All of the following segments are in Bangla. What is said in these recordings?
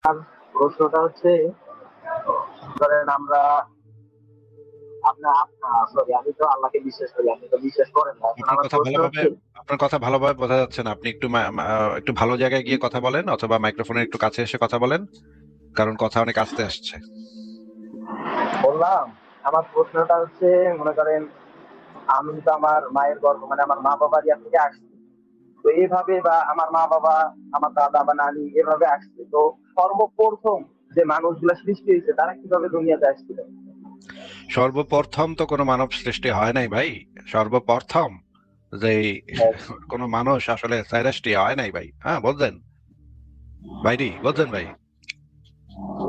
আর প্রশ্নটা হচ্ছে, ধরেন আমরা সরি, আমি তো আল্লাহকে বিশ্বাস করি, আপনি তো বিশ্বাস করেন না। এখন আপনার আমার কথা প্রশ্ন ভালোভাবে হচ্ছে, আপনার কথা ভালোভাবে বোঝা যাচ্ছে না। আপনি একটু একটু ভালো জায়গায় গিয়ে কথা বলেন, অথবা মাইক্রোফোনের একটু কাছে এসে কথা বলেন, কারণ কথা অনেক আস্তে আসছে। বললাম আমার প্রশ্নটা হচ্ছে, মনে করেন আমি তো আমার মায়ের গর্ভ মানে আমার মা বাবার ইয়া থেকে আসছি। তো এইভাবে বা আমার মা বাবা, আমার দাদা বা নানি এভাবে আসছে। তো সর্বপ্রথম যে মানুষগুলা সৃষ্টি হয়েছে তারা কিভাবে দুনিয়াতে আসছিল? সর্বপ্রথম তো কোনো মানব সৃষ্টি হয় নাই ভাই। সর্বপ্রথম যে হ্যাঁ, কোনো মানুষ আসলে সৃষ্টি হয় নাই ভাই। হ্যাঁ, বলছেন ভাইরি, বলছেন ভাই।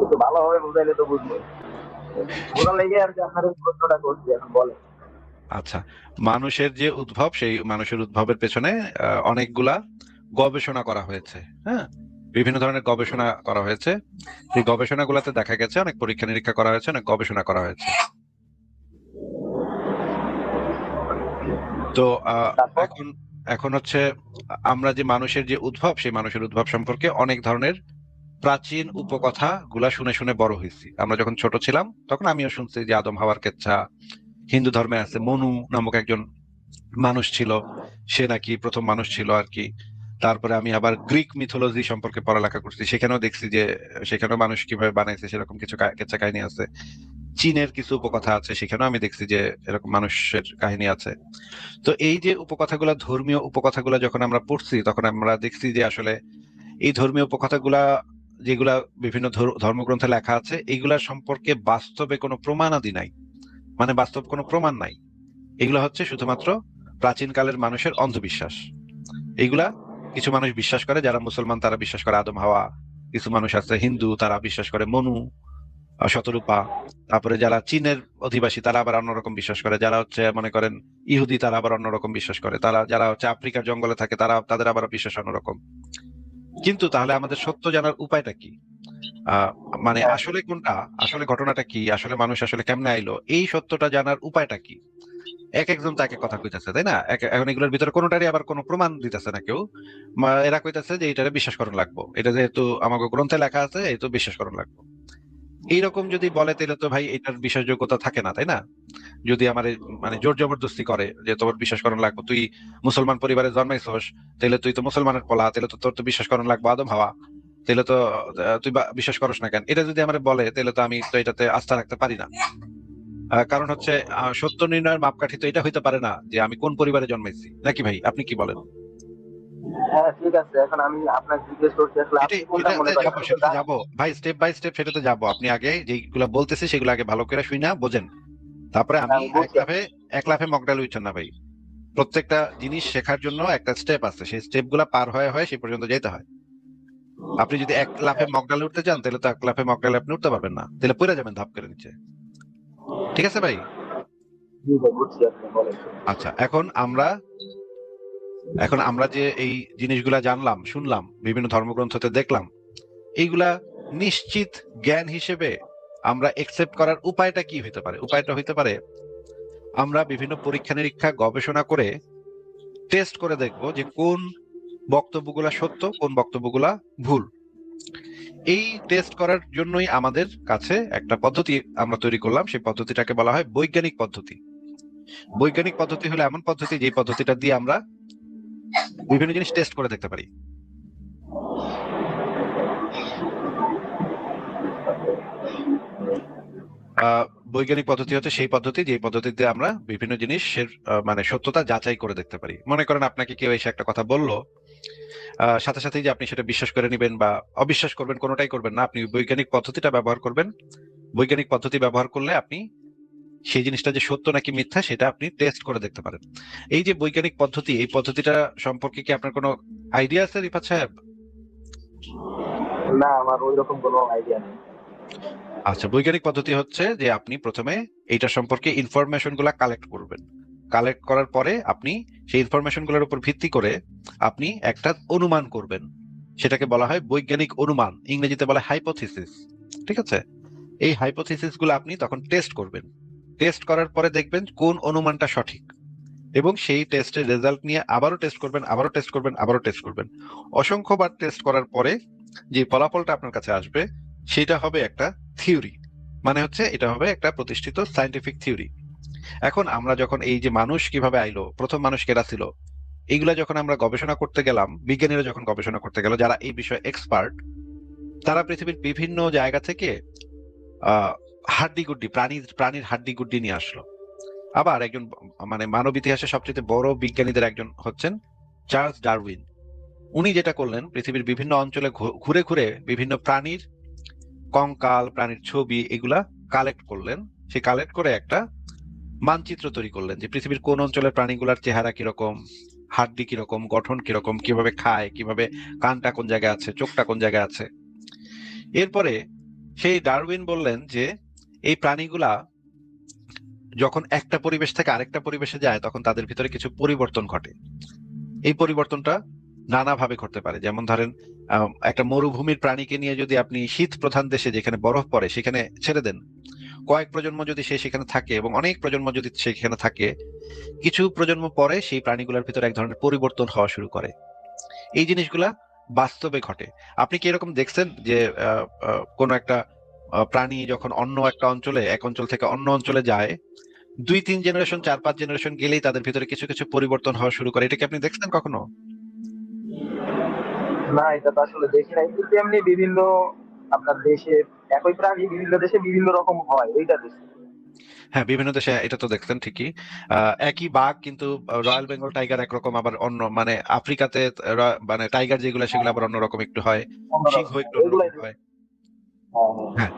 একটু ভালোভাবে বুঝাইলে তো বুঝবো। বোঝা লেগে আর কি আপনার এই প্রশ্নটা করছি, এখন বলেন। আচ্ছা, মানুষের যে উদ্ভব, সেই মানুষের উদ্ভবের পেছনে অনেকগুলা গবেষণা করা হয়েছে। হ্যাঁ, বিভিন্ন ধরনের গবেষণা করা হয়েছে। এই গবেষণাগুলোতে দেখা গেছে, অনেক পরীক্ষা নিরীক্ষা করা হয়েছে, অনেক গবেষণা করা হয়েছে। তো তারপর এখন এখন হচ্ছে আমরা যে মানুষের যে উদ্ভব, সেই মানুষের উদ্ভব সম্পর্কে অনেক ধরনের প্রাচীন উপকথা গুলা শুনে শুনে বড় হয়েছি। আমরা যখন ছোট ছিলাম তখন আমিও শুনছি যে আদম হাওয়ার কেচ্ছা। হিন্দু ধর্মে আছে মনু নামক একজন মানুষ ছিল, সে নাকি প্রথম মানুষ ছিল আর কি। তারপরে আমি আবার গ্রিক মিথোলজি সম্পর্কে পড়ালেখা করছি, সেখানেও দেখছি যে সেখানেও মানুষ কিভাবে বানাইছে সেরকম কিছু কেচ্ছা কাহিনী আছে। চীনের কিছু উপকথা আছে, সেখানেও আমি দেখছি যে এরকম মানুষের কাহিনী আছে। তো এই যে উপকথাগুলা, ধর্মীয় উপকথাগুলা যখন আমরা পড়ছি, তখন আমরা দেখছি যে আসলে এই ধর্মীয় উপকথাগুলা যেগুলা বিভিন্ন ধর্মগ্রন্থে লেখা আছে, এইগুলা সম্পর্কে বাস্তবে কোনো প্রমাণাদি নাই। মানে বাস্তব কোনো প্রমাণ নাই। এগুলা হচ্ছে শুধুমাত্র প্রাচীন কালের মানুষের অন্ধবিশ্বাস। এইগুলা কিছু মানুষ বিশ্বাস করে, যারা মুসলমান তারা বিশ্বাস করে আদম হাওয়া। কিছু মানুষ আছে হিন্দু, তারা বিশ্বাস করে মনু, শতরূপা। তারপরে যারা চীনের অধিবাসী তারা আবার অন্যরকম বিশ্বাস করে, যারা হচ্ছে মনে করেন ইহুদি তারা আবার অন্যরকম বিশ্বাস করে, তারা যারা হচ্ছে আফ্রিকার জঙ্গলে থাকে তারা, তাদের আবার বিশ্বাস অন্যরকম। কিন্তু তাহলে আমাদের সত্য জানার উপায়টা কি? আহ মানে হ্যাঁ, আসলে কোনটা, আসলে ঘটনাটা কি, আসলে মানুষ আসলে কেমনে আইলো, এই সত্যটা জানার উপায়টা কি? এক একজন তাকে কথা কইতাছে, তাই না? এখন এগুলোর ভিতরে কোনোটারই আবার কোনো প্রমাণ দিতেছে না কেউ। এরা কইতাছে যে এটারে বিশ্বাস করুন লাগবো, এটা যেহেতু আমাকে গ্রন্থে লেখা আছে এই তো বিশ্বাস করুন লাগবো। এইরকম যদি বলে তাহলে তো ভাই এটার বিশ্বাসযোগ্যতা থাকে না, তাই না? যদি আমার মানে জোর জবরদস্তি করে যে তোর বিশ্বাস করানো লাগবে, তুই মুসলমান পরিবারে জন্মাইছস, তাহলে তুই তো মুসলমানের পোলা, তাহলে তো তোর তো বিশ্বাস করানো লাগবে আদম হাওয়া, তাহলে তো তুই বিশ্বাস করস না কেন? এটা যদি আমার বলে তাহলে তো আমি তো এটাতে আস্থা রাখতে পারি না। কারণ হচ্ছে সত্য নির্ণয়ের মাপকাঠি তো এটা হইতে পারে না যে আমি কোন পরিবারে জন্মাইছি, নাকি ভাই? আপনি কি বলেন? হ্যাঁ, ঠিক আছে। এখন আমি আপনাকে জিজ্ঞেস করছি, আসলে আপনি কোনটা এটাতে মনে করেন, যাবো, আমি তো সেটাতে জানি। যাবো ভাই, স্টেপ বাই স্টেপ সেটাতে যাবো। আপনি আগে যেগুলা বলতেছে সেগুলো আগে ভালো করে শুই না বোঝেন, তারপরে না, আমি আমি এক বুঝছি। লাফে এক লাফে মগডাল উঠছেন না ভাই। প্রত্যেকটা জিনিস শেখার জন্য একটা স্টেপ আছে, সেই স্টেপ গুলা পার হয়ে হয়ে সেই পর্যন্ত যেতে হয়। আপনি যদি এক লাফে মগডালে উঠতে চান তাহলে তো এক লাফে মগডালে আপনি উঠতে পারবেন না, তাহলে পড়ে যাবেন ধাপ করে নিচে। ঠিক আছে ভাই? জি ভাই, বুঝছি, আপনি বলেন। আচ্ছা, এখন আমরা যে এই জিনিসগুলা জানলাম, শুনলাম, বিভিন্ন ধর্মগ্রন্থতে দেখলাম, এইগুলা নিশ্চিত জ্ঞান হিসেবে আমরা একসেপ্ট করার উপায়টা কি হইতে পারে? উপায়টা হইতে পারে আমরা বিভিন্ন পরীক্ষা নিরীক্ষা গবেষণা করে টেস্ট করে দেখব যে কোন বক্তব্যগুলা সত্য, কোন বক্তব্যগুলা ভুল। এই টেস্ট করার জন্যই আমাদের কাছে একটা পদ্ধতি আমরা তৈরি করলাম, সেই পদ্ধতিটাকে বলা হয় বৈজ্ঞানিক পদ্ধতি। বৈজ্ঞানিক পদ্ধতি হলো এমন পদ্ধতি যে পদ্ধতিটা দিয়ে আমরা বিভিন্ন জিনিস টেস্ট করে দেখতে পারি। আহ বৈজ্ঞানিক পদ্ধতি হচ্ছে সেই পদ্ধতি যে পদ্ধতিতে আমরা বিভিন্ন জিনিসের মানে সত্যতা যাচাই করে দেখতে পারি। মনে করেন আপনাকে কেউ এসে একটা কথা বললো, সাথে সাথেই যে আপনি সেটা বিশ্বাস করে নেবেন বা অবিশ্বাস করবেন কোনোটাই করবেন না, আপনি বৈজ্ঞানিক পদ্ধতিটা ব্যবহার করবেন। বৈজ্ঞানিক পদ্ধতি ব্যবহার করলে আপনি সেই জিনিসটা যে সত্য নাকি মিথ্যা সেটা আপনি টেস্ট করে দেখতে পারেন। এই যে বৈজ্ঞানিক পদ্ধতি, এই পদ্ধতিটা সম্পর্কে কি আপনার কোনো আইডিয়া আছে রিফাত সাহেব? না, আমার ওই রকম কোনো আইডিয়া নেই। আচ্ছা, বৈজ্ঞানিক পদ্ধতি হচ্ছে যে আপনি প্রথমে এইটা সম্পর্কে ইনফরমেশন গুলা কালেক্ট করবেন। কালেক্ট করার পরে আপনি সেই ইনফরমেশন গুলোর উপর ভিত্তি করে আপনি একটা অনুমান করবেন। সেটাকে বলা হয় বৈজ্ঞানিক অনুমান, ইংরেজিতে বলা হাইপোথিসিস। ঠিক আছে? এই হাইপোথিসিস গুলো আপনি তখন টেস্ট করবেন। টেস্ট করার পরে দেখবেন কোন অনুমানটা সঠিক, এবং সেই টেস্টের রেজাল্ট নিয়ে আবারও টেস্ট করবেন, আবারও টেস্ট করবেন, আবারও টেস্ট করবেন। অসংখ্যবার টেস্ট করার পরে যে ফলাফলটা আপনার কাছে আসবে সেটা হবে একটা থিওরি, মানে হচ্ছে এটা হবে একটা প্রতিষ্ঠিত সায়েন্টিফিক থিওরি। এখন আমরা যখন এই যে মানুষ কিভাবে আইলো, প্রথম মানুষ কেরা ছিল, এইগুলা যখন আমরা গবেষণা করতে গেলাম, বিজ্ঞানীরা যখন গবেষণা করতে গেল, যারা এই বিষয়ে এক্সপার্ট, তারা পৃথিবীর বিভিন্ন জায়গা থেকে আহ হাড্ডি গুড্ডি প্রাণীর হাড্ডি গুড্ডি নিয়ে আসলো। আবার একজন মানে মানব ইতিহাসের সবচেয়ে বড় বিজ্ঞানীদের একজন হচ্ছেন চার্লস ডারউইন। উনি যেটা করলেন, পৃথিবীর বিভিন্ন অঞ্চলে ঘুরে ঘুরে বিভিন্ন প্রাণীর কঙ্কাল, প্রাণীর ছবি এগুলা কালেক্ট করলেন। সে কালেক্ট করে একটা মানচিত্র তৈরি করলেন যে পৃথিবীর কোন অঞ্চলের প্রাণীগুলার চেহারা কিরকম, হাড্ডি কিরকম, গঠন কিরকম, কিভাবে খায়, কিভাবে কানটা কোন জায়গায় আছে, চোখটা কোন জায়গায় আছে। এরপরে সেই ডারউইন বললেন যে এই প্রাণীগুলা যখন একটা পরিবেশ থেকে আরেকটা পরিবেশে যায় তখন তাদের ভিতরে কিছু পরিবর্তন ঘটে। এই পরিবর্তনটা নানাভাবে ঘটতে পারে। যেমন ধরেন একটা মরুভূমির প্রাণীকে নিয়ে যদি আপনি শীত প্রধান দেশে যেখানে বরফ পড়ে সেখানে ছেড়ে দেন, কয়েক প্রজন্ম যদি সে সেখানে থাকে এবং অনেক প্রজন্ম যদি সেখানে থাকে, কিছু প্রজন্ম পরে সেই প্রাণীগুলোর ভিতরে এক ধরনের পরিবর্তন হওয়া শুরু করে। এই জিনিসগুলা বাস্তবে ঘটে। আপনি কি এরকম দেখছেন যে কোন একটা প্রাণী যখন অন্য একটা অঞ্চলে, এক অঞ্চল থেকে অন্য অঞ্চলে যায়, 2-3 জেনারেশন, 4-5 জেনারেশন গেলেই তাদের ভিতরে কিছু কিছু পরিবর্তন হওয়া শুরু করে? এটা কি আপনি দেখছেন কখনো? না, এটা তো আসলে দেখি নাই, কিন্তু এমনি বিভিন্ন আপনার দেশে একই প্রাণী বিভিন্ন দেশে বিভিন্ন রকম হয়, এইটা দেখি। হ্যাঁ, বিভিন্ন দেশে এটা তো দেখছেন ঠিকই। একই বাঘ কিন্তু রয়্যাল বেঙ্গল টাইগার একরকম, আবার অন্য মানে আফ্রিকাতে মানে টাইগার যেগুলো সেগুলো আবার অন্যরকম একটু হয়, সিংহ অন্যরকম একটু এগুলাই অন্যরকম দেখি। হয়। হ্যাঁ, হ্যাঁ। হ্যাঁ,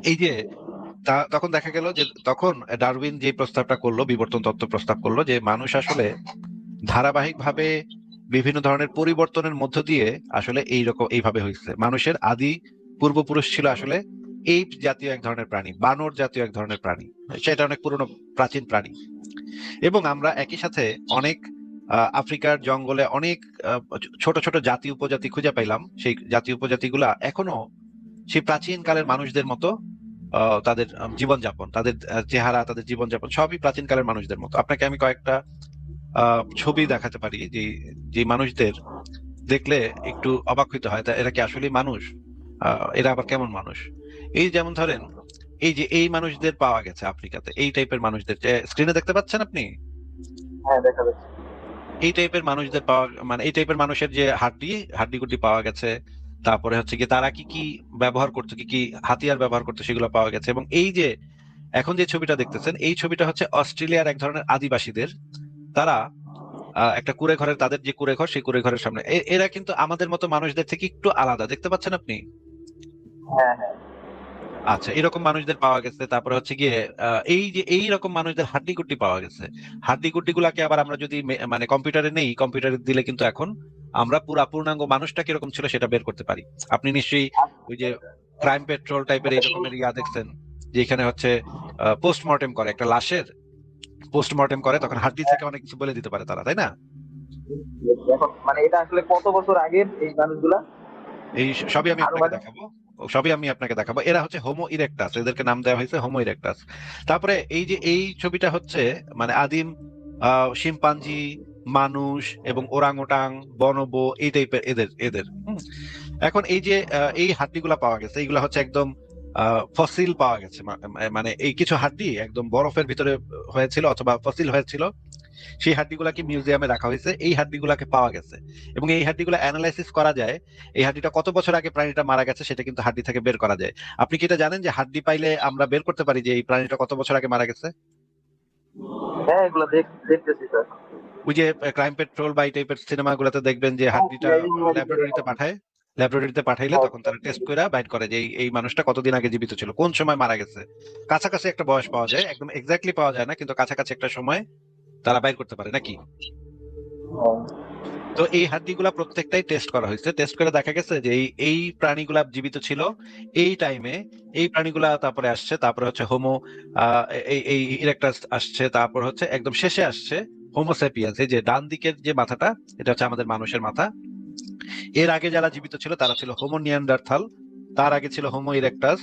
এই যে তখন দেখা গেল যে তখন ডারউইন যে প্রস্তাবটা করলো, বিবর্তন তত্ত্ব প্রস্তাব করলো যে মানুষ আসলে ধারাবাহিকভাবে বিভিন্ন ধরনের পরিবর্তনের মধ্য দিয়ে আসলে এইরকম এইভাবে হয়েছে। মানুষের আদি পূর্বপুরুষ ছিল আসলে এই জাতীয় এক ধরনের প্রাণী, বানর জাতীয় এক ধরনের প্রাণী। সেটা অনেক পুরনো প্রাচীন প্রাণী। এবং আমরা একই সাথে অনেক আফ্রিকার জঙ্গলে অনেক ছোট ছোট জাতি উপজাতি খুঁজে পাইলাম। সেই জাতি উপজাতিগুলা এখনো সেই প্রাচীন কালের মানুষদের মতো তাদের জীবনযাপন, তাদের চেহারা, তাদের জীবনযাপন সবই প্রাচীন কালের মানুষদের মতো। আপনাকে আমি কয়েকটা ছবি দেখাতে পারি যে যে মানুষদের দেখলে একটু অবাক হইতে হয়, তা এরা কি আসলে মানুষ, এরা আবার কেমন মানুষ। এই যেমন ধরেন এই যে এই মানুষদের পাওয়া গেছে আফ্রিকাতে, এই টাইপের মানুষদের স্ক্রিনে দেখতে পাচ্ছেন আপনি। হ্যাঁ, দেখা যাচ্ছে। এই টাইপের মানুষদের পাওয়া, মানে এই টাইপের মানুষের যে হাড্ডি গুড্ডি পাওয়া গেছে। তারপরে হচ্ছে কি তারা কি কি ব্যবহার করতো, কি কি হাতিয়ার ব্যবহার করতো সেগুলো পাওয়া গেছে। এবং এই যে এখন যে ছবিটা দেখতেছেন, এই ছবিটা হচ্ছে অস্ট্রেলিয়ার এক ধরনের আদিবাসীদের। তারা একটা কুঁড়ে ঘরের, তাদের যে কুঁড়ে ঘর সেই কুঁড়ে ঘরের সামনে এরা কিন্তু আমাদের মতো মানুষদের থেকে একটু আলাদা, দেখতে পাচ্ছেন আপনি। হ্যাঁ, হ্যাঁ। আচ্ছা, এরকম মানুষদের পাওয়া গেছে। তারপরে হচ্ছে গিয়ে এই যে এই রকম মানুষদের হাড্ডি গুড্ডি পাওয়া গেছে। হাড্ডি গুড্ডি গুলাকে আবার আমরা যদি মানে কম্পিউটারে নেই, কম্পিউটারে দিলে কিন্তু এখন আমরা পুরা পূর্ণাঙ্গ মানুষটা কিরকম ছিল সেটা বের করতে পারি। আপনি নিশ্চয়ই ওই যে ক্রাইম পেট্রোল টাইপের এই রকমের ইয়া দেখছেন, যে এখানে হচ্ছে পোস্টমর্টেম করে একটা লাশের, পোস্টমর্টেম করে, তখন হাড্ডি থেকে অনেক কিছু বলে দিতে পারে তারা, তাই না? এখন মানে এটা আসলে কত বছর আগের এই মানুষগুলা? এই সবই আমি আরো আপনাকে মানে দেখাবো। সবই আমি আপনাকে দেখাবো। এরা হচ্ছে হোমো ইরেক্টাস, এদেরকে নাম দেওয়া হয়েছে হোমো ইরেক্টাস। তারপরে এই যে এই ছবিটা হচ্ছে মানে আদিম শিম্পাঞ্জি, মানুষ এবং ওরাংওটাং, বনবো, এই টাইপের এদের এদের এখন এই যে এই হাড্ডিগুলা পাওয়া গেছে, এইগুলা হচ্ছে একদম ফসিল পাওয়া গেছে। মানে এই কিছু হাড্ডি একদম বরফের ভিতরে হয়েছিল অথবা ফসিল হয়েছিল, সেই হাড্ডিগুলাকে মিউজিয়ামে রাখা হয়েছে, এই হাড্ডিগুলাকে পাওয়া গেছে। এবং এই হাড্ডিগুলো অ্যানালাইসিস করা যায়, এই হাড্ডিটা কত বছর আগে প্রাণীটা মারা গেছে সেটা কিন্তু হাড্ডি থেকে বের করা যায়। আপনি কি এটা জানেন যে হাড্ডি পাইলে আমরা বের করতে পারি যে এই প্রাণীটা কত বছর আগে মারা গেছে? হ্যাঁ, এগুলো দেখতেছি স্যার। ওই যে ক্রাইম পেট্রোল বা এই টাইপের সিনেমাগুলোতে দেখবেন যে হাড্ডিটা ল্যাবরেটরিতে পাঠায়, ল্যাবরেটরিতে পাঠাইলে তখন তারা টেস্ট করে বাইর করে যে এই মানুষটা কতদিন আগে জীবিত ছিল, কোন সময় মারা গেছে। কাছাকাছি একটা বয়স পাওয়া যায়, একদম এক্স্যাক্টলি পাওয়া যায় না, কিন্তু কাছাকাছি একটা সময় তারা বাইর করতে পারে নাকি। তো এই হাড্ডিগুলা প্রত্যেকটাই টেস্ট করা হয়েছে। টেস্ট করে দেখা গেছে যে এই এই প্রাণীগুলা জীবিত ছিল এই টাইমে, এই প্রাণীগুলা তারপরে আসছে, তারপরে হচ্ছে হোমো এই এই ইরেক্টাস আসছে, তারপর হচ্ছে একদম শেষে আসছে হোমোসেপিয়েন্স। এই যে ডান দিকের যে মাথাটা, এটা হচ্ছে আমাদের মানুষের মাথা। এর আগে যারা জীবিত ছিল তারা ছিল হোমো নিয়ান্ডারথাল, তার আগে ছিল হোমো ইরেক্টাস।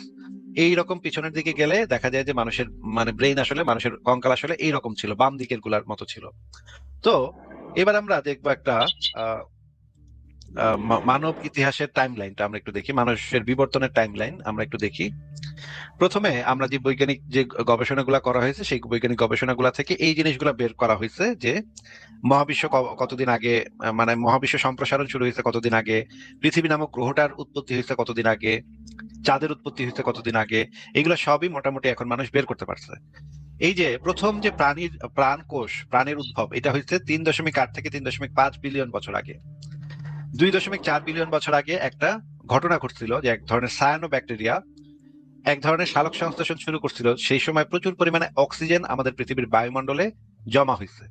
এই রকম পিছনের দিকে গেলে দেখা যায় যে মানুষের মানে ব্রেইন আসলে, মানুষের কঙ্কাল আসলে এইরকম ছিল, বাম দিকের গুলার মতো ছিল। তো এবার আমরা দেখবো একটা মানব ইতিহাসের টাইম লাইনটা আমরা একটু দেখি, মানুষের বিবর্তনের টাইম লাইন আমরা একটু দেখি। প্রথমে আমরা যে বৈজ্ঞানিক যে গবেষণাগুলো করা হয়েছে সেই বৈজ্ঞানিক গবেষণাগুলো থেকে এই জিনিসগুলো বের করা হয়েছে যে মহাবিশ্ব কতদিন আগে, মানে মহাবিশ্ব সম্প্রসারণ শুরু হয়েছে কতদিন আগে, পৃথিবী নামক গ্রহটার উৎপত্তি হয়েছে কতদিন আগে, চাঁদের উৎপত্তি হয়েছে কতদিন আগে, এগুলো সবই মোটামুটি এখন মানুষ বের করতে পারছে। এই যে প্রথম যে প্রাণের উদ্ভব, এটা হচ্ছে 3.8 থেকে 3.5 বিলিয়ন বছর আগে। 2.4 বিলিয়ন বছর আগে একটা ঘটনা ঘটছিল যে এক ধরনের সায়ানো ব্যাকটেরিয়া এক ধরনের সালোক সংশ্লেষণ শুরু করছিল। সেই সময় প্রচুর পরিমাণে অক্সিজেন আমাদের পৃথিবীর বায়ুমণ্ডলে জমা হয়েছে।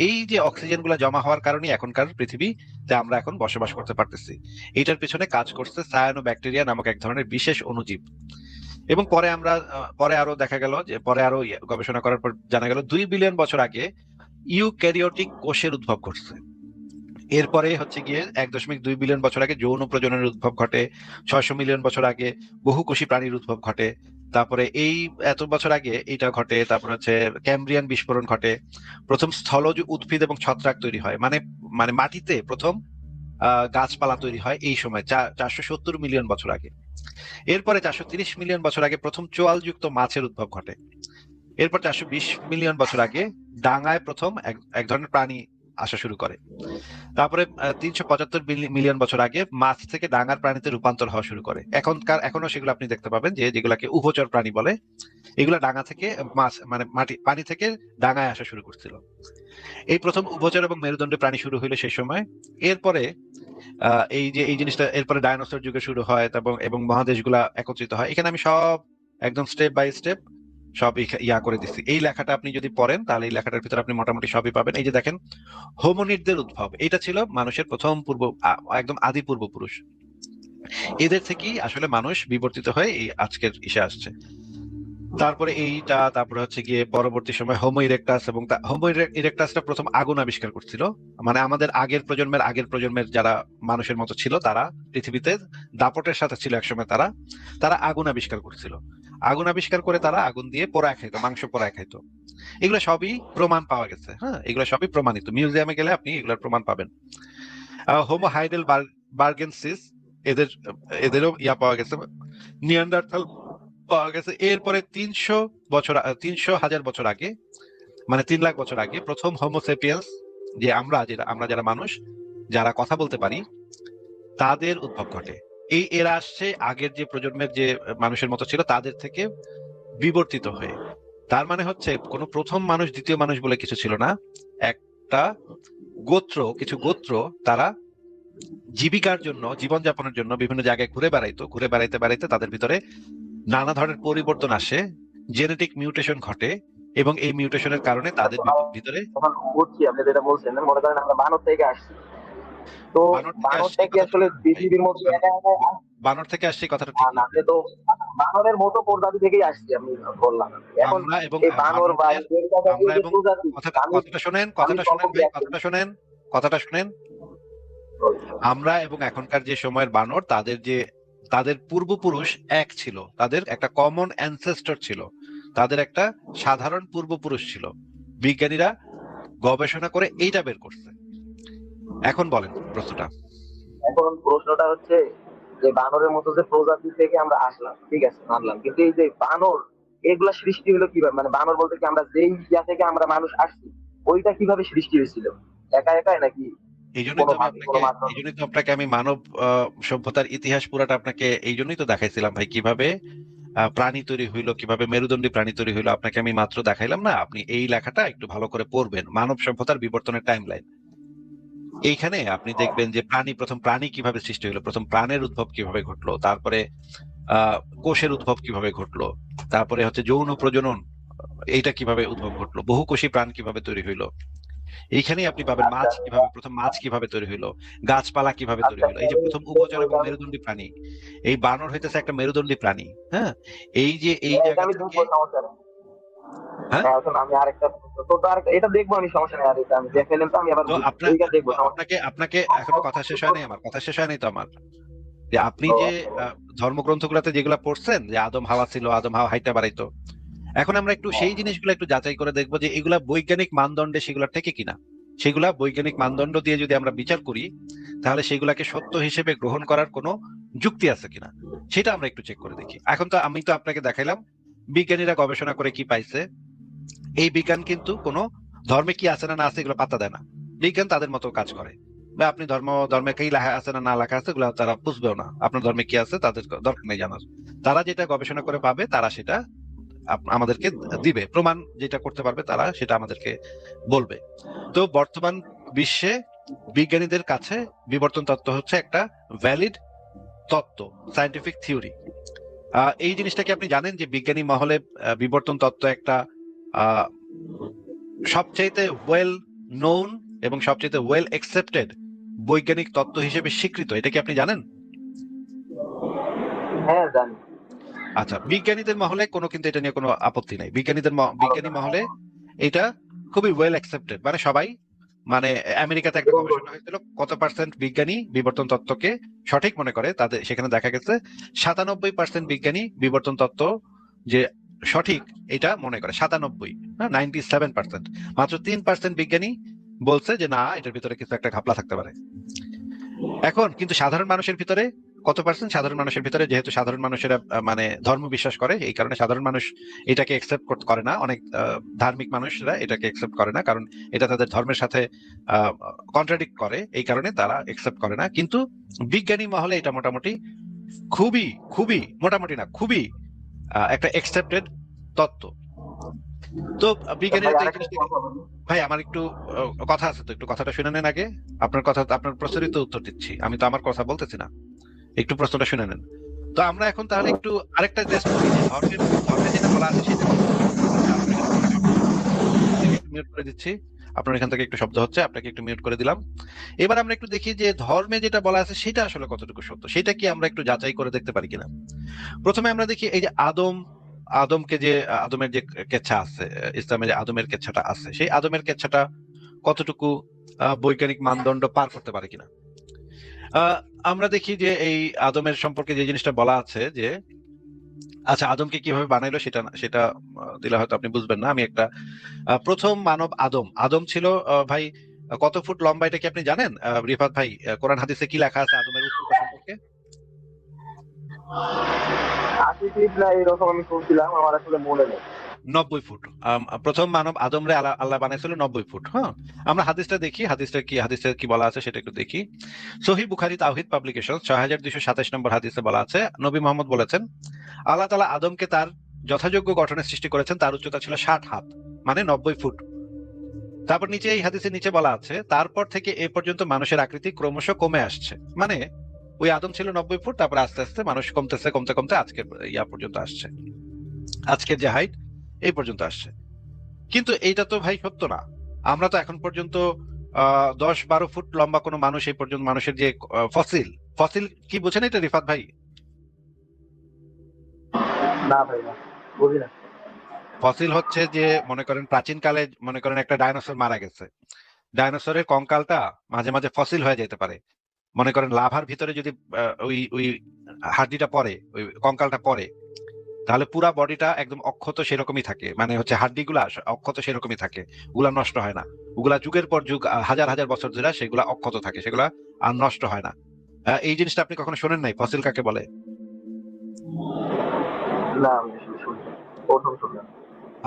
এই যে অক্সিজেন গুলা জমা হওয়ার কারণে এখনকার পৃথিবীতে আমরা এখন বসবাস করতে পারতেছি। এইটার পিছনে কাজ করছে সায়ানো ব্যাকটেরিয়া নামক এক ধরনের বিশেষ অণুজীব। এবং পরে আরো দেখা গেল যে পরে আরো গবেষণা করার পর জানা গেল 2 বিলিয়ন বছর আগে ইউক্যারিওটিক কোষের উদ্ভব ঘটছে। এরপরে হচ্ছে গিয়ে 1.2 বিলিয়ন বছর আগে যৌন প্রজননের উদ্ভব ঘটে। 600 মিলিয়ন বছর আগে বহুকোষী প্রাণীর উদ্ভব ঘটে। তারপরে এই এত বছর আগে এটা ঘটে। তারপর হচ্ছে ক্যাম্ব্রিয়ান বিস্ফোরণ ঘটে। প্রথম স্থলজ উদ্ভিদ এবং ছত্রাক তৈরি হয়, মানে মানে মাটিতে প্রথম গাছপালা তৈরি হয় এই সময় 470 মিলিয়ন বছর আগে। এরপরে 430 মিলিয়ন বছর আগে প্রথম চোয়ালযুক্ত মাছের উদ্ভব ঘটে। এরপর 420 মিলিয়ন বছর আগে ডাঙায় প্রথম এক ধরনের প্রাণী আসা শুরু করে। তারপরে 375 মিলিয়ন বছর আগে মাছ থেকে ডাঙার প্রাণীতে রূপান্তর হওয়া শুরু করে। এখনো সেগুলো আপনি দেখতে পাবেন যে যেগুলাকে উভচর প্রাণী বলে, এগুলা ডাঙা থেকে মাছ মানে পানি থেকে ডাঙায় আসা শুরু করছিল। এই প্রথম উভচর এবং মেরুদণ্ডী প্রাণী শুরু হইলো সেই সময়। এরপরে এই জিনিসটা এরপরে ডায়নোসর যুগে শুরু হয় এবং মহাদেশগুলা একত্রিত হয়। এখানে আমি সব একদম স্টেপ বাই স্টেপ সব করে দিচ্ছি। এই লেখাটা আপনি যদি পড়েন তাহলে এই লেখাটার ভিতরে আপনি মোটামুটি সবই পাবেন। এই যে দেখেন, হোমিনিডদের উদ্ভব, এটা ছিল মানুষের প্রথম একদম আদি পূর্বপুরুষ। এদের থেকেই আসলে মানুষ বিবর্তিত হয়ে এই আজকের ইসে আসছে। তারপরে হচ্ছে গিয়ে পরবর্তী সময় হোমো ইরেক্টাস, এবং হোমো ইরেক্টাসটা প্রথম আগুন আবিষ্কার করছিল। মানে আমাদের আগের প্রজন্মের যারা মানুষের মতো ছিল তারা পৃথিবীতে দাপটের সাথে ছিল একসময়। তারা আগুন আবিষ্কার করছিল। আগুন আবিষ্কার করে তারা আগুন দিয়ে পোড়ায় খাইতো, মাংস পোড়ায় খাইতো। এগুলো সবই প্রমাণ পাওয়া গেছে। হ্যাঁ, এগুলো সবই প্রমাণিত। মিউজিয়ামে গেলে আপনি এগুলোর প্রমাণ পাবেন। হোমো হাইডেল বার্গেনসিস, এদেরও পাওয়া গেছে। নিয়ান্ডারথাল পাওয়া গেছে। এরপরে 300,000 বছর আগে, মানে 3 লাখ বছর আগে প্রথম হোমোসেপিয়েন্স, যে আমরা যারা মানুষ যারা কথা বলতে পারি, তাদের উদ্ভব ঘটে। এরা আসছে আগের যে প্রজন্মের যে মানুষের মতো ছিল তাদের থেকে বিবর্তিত হয়ে। তার মানে হচ্ছে কোনো প্রথম মানুষ দ্বিতীয় মানুষ বলে কিছু ছিল না। একটা কিছু গোত্র তারা জীবিকার জন্য, জীবনযাপনের জন্য বিভিন্ন জায়গায় ঘুরে বেড়াইতে তাদের ভিতরে নানা ধরনের পরিবর্তন আসে, জেনেটিক মিউটেশন ঘটে, এবং এই মিউটেশনের কারণে তাদের ভিতরে বুঝছি আপনি যেটা বলছেন। মনে করেন আমরা বানর থেকে আসছি, তো বানর থেকে আসলে পৃথিবীর মধ্যে বানর থেকে আসছি কথাটা ঠিক না, তো বানরের মতো প্রজাতি থেকেই আসছি আমি বললাম। এখন এই বানর বা কথাটা শুনেন। আমরা এবং এখনকার যে সময়ের বানর, তাদের পূর্বপুরুষ এক ছিল, তাদের একটা কমন অ্যানসেস্টর ছিল, তাদের একটা সাধারণ পূর্বপুরুষ ছিল। বিজ্ঞানীরা গবেষণা করে এইটা বের করছে। এখন বলেন প্রশ্নটা। এখন প্রশ্নটা হচ্ছে যে বানরের মতো যে প্রজাতি থেকে আমরা আসলাম, ঠিক আছে মানলাম, কিন্তু এই যে বানর এগুলা সৃষ্টি হলো কিভাবে? মানে বানর বলতে কি আমরা যেই ইয়া থেকে আমরা মানুষ আসছি ওইটা কিভাবে সৃষ্টি হয়েছিল? একাই নাকি? এই জন্যই তো আপনাকে আমি মানব সভ্যতার ইতিহাস পুরাটা আপনাকে এই জন্যই তো দেখাইছিলাম ভাই, কিভাবে প্রাণী তৈরি হইলো, কিভাবে মেরুদণ্ডী প্রাণী তৈরি হইলো। আপনাকে আমি মাত্র দেখাইলাম না? আপনি এই লেখাটা একটু ভালো করে পড়বেন, মানব সভ্যতার বিবর্তনের টাইমলাইন। এইখানে আপনি দেখবেন যে প্রথম প্রাণী কিভাবে সৃষ্টি হলো, প্রথম প্রাণের উদ্ভব কিভাবে ঘটলো, তারপরে কোষের উদ্ভব কিভাবে ঘটলো, তারপরে হচ্ছে যৌন প্রজনন, এইটা কিভাবে উদ্ভব ঘটলো, বহুকোষী প্রাণ কিভাবে তৈরি হইলো। এইখানেই আপনি পাবেন প্রথম মাছ কিভাবে তৈরি হইলো, গাছপালা কিভাবে তৈরি হইলো। এই যে প্রথম উভচর এবং মেরুদণ্ডী প্রাণী, এই বানর হইতেছে একটা মেরুদণ্ডী প্রাণী। হ্যাঁ, এই যে এই জায়গা থেকে আমি আরেকটা এটা দেখবো, আমি সমস্যা নেই। আর এটা আমি দেখলাম তো আমি আবার দেখবো। আপনাকে এখনো কথা শেষ হয়নি তো আমার, যে আপনি যে ধর্মগ্রন্থগুলোতে যেগুলা পড়ছেন যে আদম হাওয়া ছিল, আদম হাওয়া হাইটা বাড়াইতো, এখন আমরা একটু সেই জিনিসগুলো একটু যাচাই করে দেখবো যে এগুলা বৈজ্ঞানিক মানদণ্ডে সেগুলা থেকে কিনা। সেগুলা বৈজ্ঞানিক মানদণ্ড দিয়ে যদি আমরা বিচার করি তাহলে সেগুলাকে সত্য হিসেবে গ্রহণ করার কোনো যুক্তি আছে কিনা সেটা আমরা একটু চেক করে দেখি। এখন তো আমি তো আপনাকে দেখাইলাম বিজ্ঞানীরা গবেষণা করে কি পাইছে। এই বিজ্ঞান কিন্তু কোনো ধর্মে কি আছে না না আছে এগুলো পাত্তা দেয় না। বিজ্ঞান তাদের মতো কাজ করে। বা আপনি ধর্মে কি লেখা আছে না না লেখা আছে এগুলো তারা বুঝবেও না। আপনার ধর্মে কি আছে তাদের দরকার নেই জানার। তারা যেটা গবেষণা করে পাবে তারা সেটা আমাদেরকে দিবে, প্রমাণ যেটা করতে পারবে তারা সেটা আমাদেরকে বলবে। তো বর্তমান বিশ্বে বিজ্ঞানীদের কাছে বিবর্তন তত্ত্ব হচ্ছে একটা ভ্যালিড তত্ত্ব, সায়েন্টিফিক থিওরি। এই জিনিসটা কি আপনি জানেন যে বিজ্ঞানী মহলে বিবর্তন তত্ত্ব একটা সবচাইতে ওয়েল নোন এবং সবচাইতে ওয়েল অ্যাকসেপ্টেড বৈজ্ঞানিক তত্ত্ব হিসেবে স্বীকৃত? এটা কি আপনি জানেন? হ্যাঁ জানি। আচ্ছা, বিজ্ঞানীদের মহলে কোনো কিন্তু এটা নিয়ে কোনো আপত্তি নাই। বিজ্ঞানী মহলে এটা খুবই ওয়েল অ্যাকসেপ্টেড, মানে সবাই, মানে আমেরিকাতে একটা গবেষণা হয়েছিল কত পার্সেন্ট বিজ্ঞানী বিবর্তন তত্ত্বকে সঠিক মনে করে, তাদের সেখানে দেখা গেছে 97% বিজ্ঞানী বিবর্তন তত্ত্ব যে সঠিক এটা মনে করে। 97%, মাত্র 3% বিজ্ঞানী বলছে যে না এটার ভিতরে কিছু একটা ঘাপলা থাকতে পারে। এখন কিন্তু সাধারণ মানুষের ভিতরে কত পার্সেন্ট? সাধারণ মানুষের ভিতরে, যেহেতু সাধারণ মানুষেরা মানে ধর্ম বিশ্বাস করে, এই কারণে সাধারণ মানুষ এটাকে একসেপ্ট করতে করে না। অনেক ধার্মিক মানুষরা এটাকে একসেপ্ট করে না, কারণ এটা তাদের ধর্মের সাথে কন্ট্রাডিক্ট করে, এই কারণে তারা একসেপ্ট করে না। কিন্তু বিজ্ঞানী মহলে এটা মোটামুটি খুবই খুবই মোটামুটি না খুবই একটা একসেপ্টেড তত্ত্ব। তো বিজ্ঞানীরা তো এই জিনিসটাকে, ভাই আমার একটু কথা আছে, তো একটু কথাটা শুনে নেন আগে। আপনার কথা, আপনার প্রশ্নের তো উত্তর দিচ্ছি, আমি তো আমার কথা বলতেছি না, একটু প্রশ্নটা শুনে নেন। তো আমরা এখন তাহলে একটু আরেকটা টেস্ট করি যে ধর্মে যেটা বলা আছে সেটা মিউট করে দিচ্ছি। আপনার এখান থেকে একটু শব্দ হচ্ছে, আপনাকে একটু মিউট করে দিলাম। এবার আমরা একটু দেখি যে ধর্মে যেটা বলা আছে সেটা আসলে কতটুকু সত্য, সেটা কি আমরা একটু যাচাই করে দেখতে পারি কিনা। প্রথমে আমরা দেখি এই যে আদমের যে কেচ্ছা আছে, ইসলামে যে আদমের কেচ্ছাটা আছে, সেই আদমের কেচ্ছাটা কতটুকু বৈজ্ঞানিক মানদণ্ড পার করতে পারে কিনা। আমরা দেখি যে এই আদমের সম্পর্কে যে জিনিসটা বলা আছে যে, আচ্ছা আদমকে কিভাবে বানাইলো সেটা সেটা দিলে হয়তো আপনি বুঝবেন না। আমি একটা প্রথম মানব আদম ছিল ভাই কত ফুট লম্বা, এটা কি আপনি জানেন রিফাত ভাই? কোরআন হাদিসে কি লেখা আছে আদমের উচ্চতা সম্পর্কে? 80 ফিট না এরকম আমি শুনছিলাম, আমার আসলে মনে নেই। 90 ফুট। প্রথম মানব আদমরে আল্লাহ বানাইছিল 90 ফুট। হ্যাঁ, আমরা হাদিসটা দেখি, হাদিসে কি বলা আছে সেটা একটু দেখি। সহিহ বুখারী তাওহীদ পাবলিকেশন 6227 নম্বর হাদিসে বলা আছে, নবী মোহাম্মদ বলেছেন আল্লাহ তাআলা আদমকে তার যথাযোগ্য গঠনে সৃষ্টি করেছেন, তার উচ্চতা ছিল 60 হাত, মানে 90 ফুট। তারপর নিচে এই হাদিসের নিচে বলা আছে তারপর থেকে এ পর্যন্ত মানুষের আকৃতি ক্রমশ কমে আসছে, মানে ওই আদম ছিল 90 ফুট, তারপর আস্তে আস্তে মানুষ কমতেছে কমতে কমতে আজকের পর্যন্ত আসছে, আজকের যে হাইট এই পর্যন্ত আসছে। কিন্তু এইটা তো ভাই সত্য না। আমরা তো এখন পর্যন্ত 10-12 ফুট লম্বা কোনো মানুষ এই পর্যন্ত, মানুষের যে ফসিল কি বোঝেন এটা রিফাত ভাই? না ভাই না, বুঝি না। ফসিল হচ্ছে যে মনে করেন প্রাচীন কালে মনে করেন একটা ডাইনোসর মারা গেছে, ডাইনোসরের কঙ্কালটা মাঝে মাঝে ফসিল হয়ে যেতে পারে। মনে করেন লাভার ভিতরে যদি ওই ওই হাড্ডিটা পড়ে, ওই কঙ্কালটা পড়ে, তাহলে পুরা বডিটা একদম অক্ষত সেরকমই থাকে, মানে হচ্ছে হাড্ডিগুলা অক্ষত সেরকমই থাকে, ওগুলা নষ্ট হয় না। ওগুলা যুগের পর যুগ হাজার হাজার বছর ধরে সেগুলা অক্ষত থাকে, সেগুলা আর নষ্ট হয় না। এই জিনিসটা আপনি কখনো শোনেন নাই ফসিল কাকে বলে? না আমি আসলে শুনি, প্রথম শুনলাম।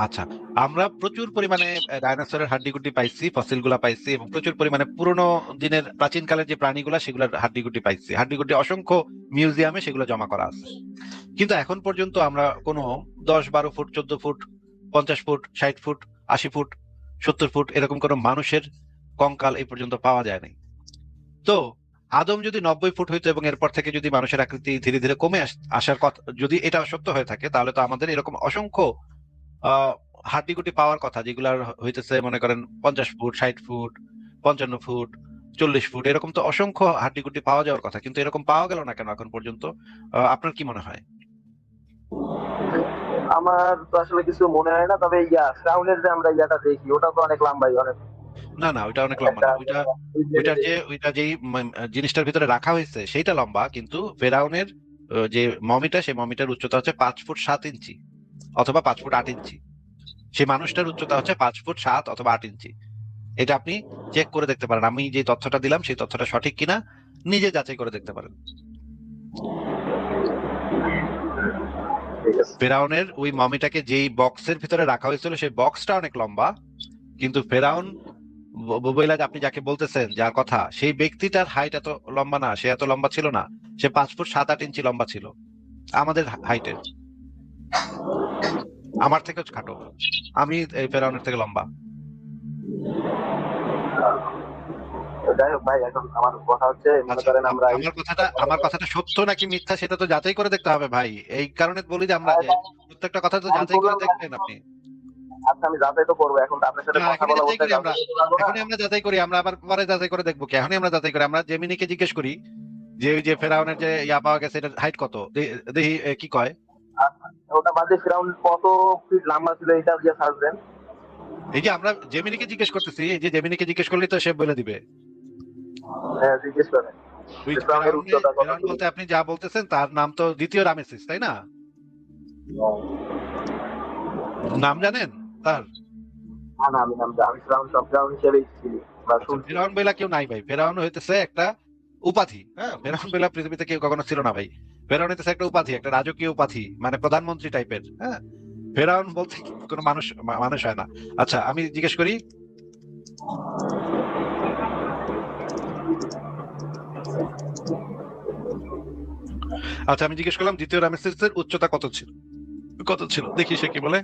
আচ্ছা, আমরা প্রচুর পরিমাণে ডাইনোসরের হাড্ডিগুটি পাইছি, ফসিল গুলা পাইছি, এবং প্রচুর পরিমাণে পুরোনো দিনের প্রাচীন কালের যে প্রাণীগুলা সেগুলোর হাড্ডিগুটি পাইছি। হাড্ডিগুটি অসংখ্য মিউজিয়ামে সেগুলো জমা করা আছে। কিন্তু এখন পর্যন্ত আমরা কোনো 10-12 foot, 14 foot, 50 foot, 60 foot, 80 foot, 70 foot এরকম কোনো মানুষের কঙ্কাল এই পর্যন্ত পাওয়া যায় নাই। তো আদম যদি 90 ফুট হইতো এবং এরপর থেকে যদি মানুষের আকৃতি ধীরে ধীরে কমে আসার কথা, যদি এটা সত্য হয়ে থাকে, তাহলে তো আমাদের এরকম অসংখ্য হাড্ডিগুটি পাওয়ার কথা, যেগুলার হইতেছে মনে করেন 50 ফুট, 60 ফুট, 55 ফুট, 40 ফুট, এরকম তো অসংখ্য হাড্ডিগুটি পাওয়া যাওয়ার কথা, কিন্তু এরকম পাওয়া গেল না কেন এখন পর্যন্ত? আপনার কি মনে হয়? আমার তো আসলে কিছু মনে হয় না, তবে শ্রাউনের যে আমরা দেখি ওটা তো অনেক লম্বাই, অনেক না না, ওইটা অনেক লম্বা একটা না। ওইটা যেই জিনিসটার ভিতরে রাখা হয়েছে সেইটা লম্বা, কিন্তু ফেরাউনের যে মমিটা, সেই মমিটার উচ্চতা হচ্ছে 5 ফুট 7 ইঞ্চি অথবা 5 ফুট 8 ইঞ্চি। সেই মানুষটার উচ্চতা হচ্ছে 5 ফুট 7 অথবা 8 ইঞ্চি। এটা আপনি চেক করে দেখতে পারেন, আমি যে তথ্যটা দিলাম সেই তথ্যটা সঠিক কিনা। নিজে যাচাই করে দেখতে পারেন। ঠিক আছে। ফেরাউনের ওই মমিটাকে যেই বক্সের ভিতরে রাখা হয়েছিল সেই বক্সটা অনেক লম্বা, কিন্তু ফেরাউন বইলা আপনি যাকে বলতেছেন যার কথা, সেই ব্যক্তিটার হাইট এত লম্বা না, সে এত লম্বা ছিল না, সে 5 ফুট 7-8 ইঞ্চি লম্বা ছিল, আমাদের হাইটের, আমার থেকে খাটো, আমি এই ফেরাউনের থেকে লম্বা। যাই হোক ভাই, এখন আমার কথা হচ্ছে মনে আচ্ছা, করেন আমরা আমার কথাটা সত্য নাকি মিথ্যা সেটা তো যাচাই করে দেখতে হবে ভাই। এই কারণে বলি যে আমরা যে প্রত্যেকটা কথা তো যাচাই করে দেখবেন আপনি। আচ্ছা আমি যাচাই তো করবো, এখন তো আপনার সাথে না, কথা এখনই বলা যাচাই বলতে করি আমরা, এখনই আমরা যাচাই করি, আমরা আবার পরে যাচাই করে দেখবো কি? এখনই আমরা যাচাই করি, আমরা জেমিনিকে জিজ্ঞেস করি যে ওই যে ফেরাউনের যে ইয়া পাওয়া গেছে এটার হাইট কত, দেখি কি কয়। ওটা বাদে ফিরাউন কত ফিট লম্বা ছিল এটা দিয়ে সার্চ দেন। এই যে আমরা জেমিনিকে জিজ্ঞেস করতেছি, এই যে জেমিনিকে জিজ্ঞেস করলে তো সে বলে দিবে। হ্যাঁ জিজ্ঞেস করেন ওই ফিরাউনের উচ্চতা কত ফেরাউন ছিল। বলতে আপনি যা বলতেছেন তার নাম তো দ্বিতীয় রামেসিস, তাই না? নাম জানেন তার? না না, আমি আমি ফিরাউন সব ফিরাউন হিসেবেই ছিলি বা আচ্ছা, শুনছি। ফেরাউন বইলা কেউ নাই ভাই, ফেরাউন হইতেছে একটা উপাধি। হ্যাঁ, ফেরাউন বইলা পৃথিবীতে কেউ কখনো ছিল না ভাই। ফেরাউন হইতেছে একটা উপাধি, একটা রাজকীয় উপাধি, মানে প্রধানমন্ত্রী টাইপের। হ্যাঁ, ফেরাউন বলতে কোনো মানুষ হয় না। আচ্ছা, আমি জিজ্ঞেস করি, আচ্ছা আমি জিজ্ঞেস করলাম দ্বিতীয় রামেসিসের উচ্চতা কত ছিল, দেখি সে কি বলে।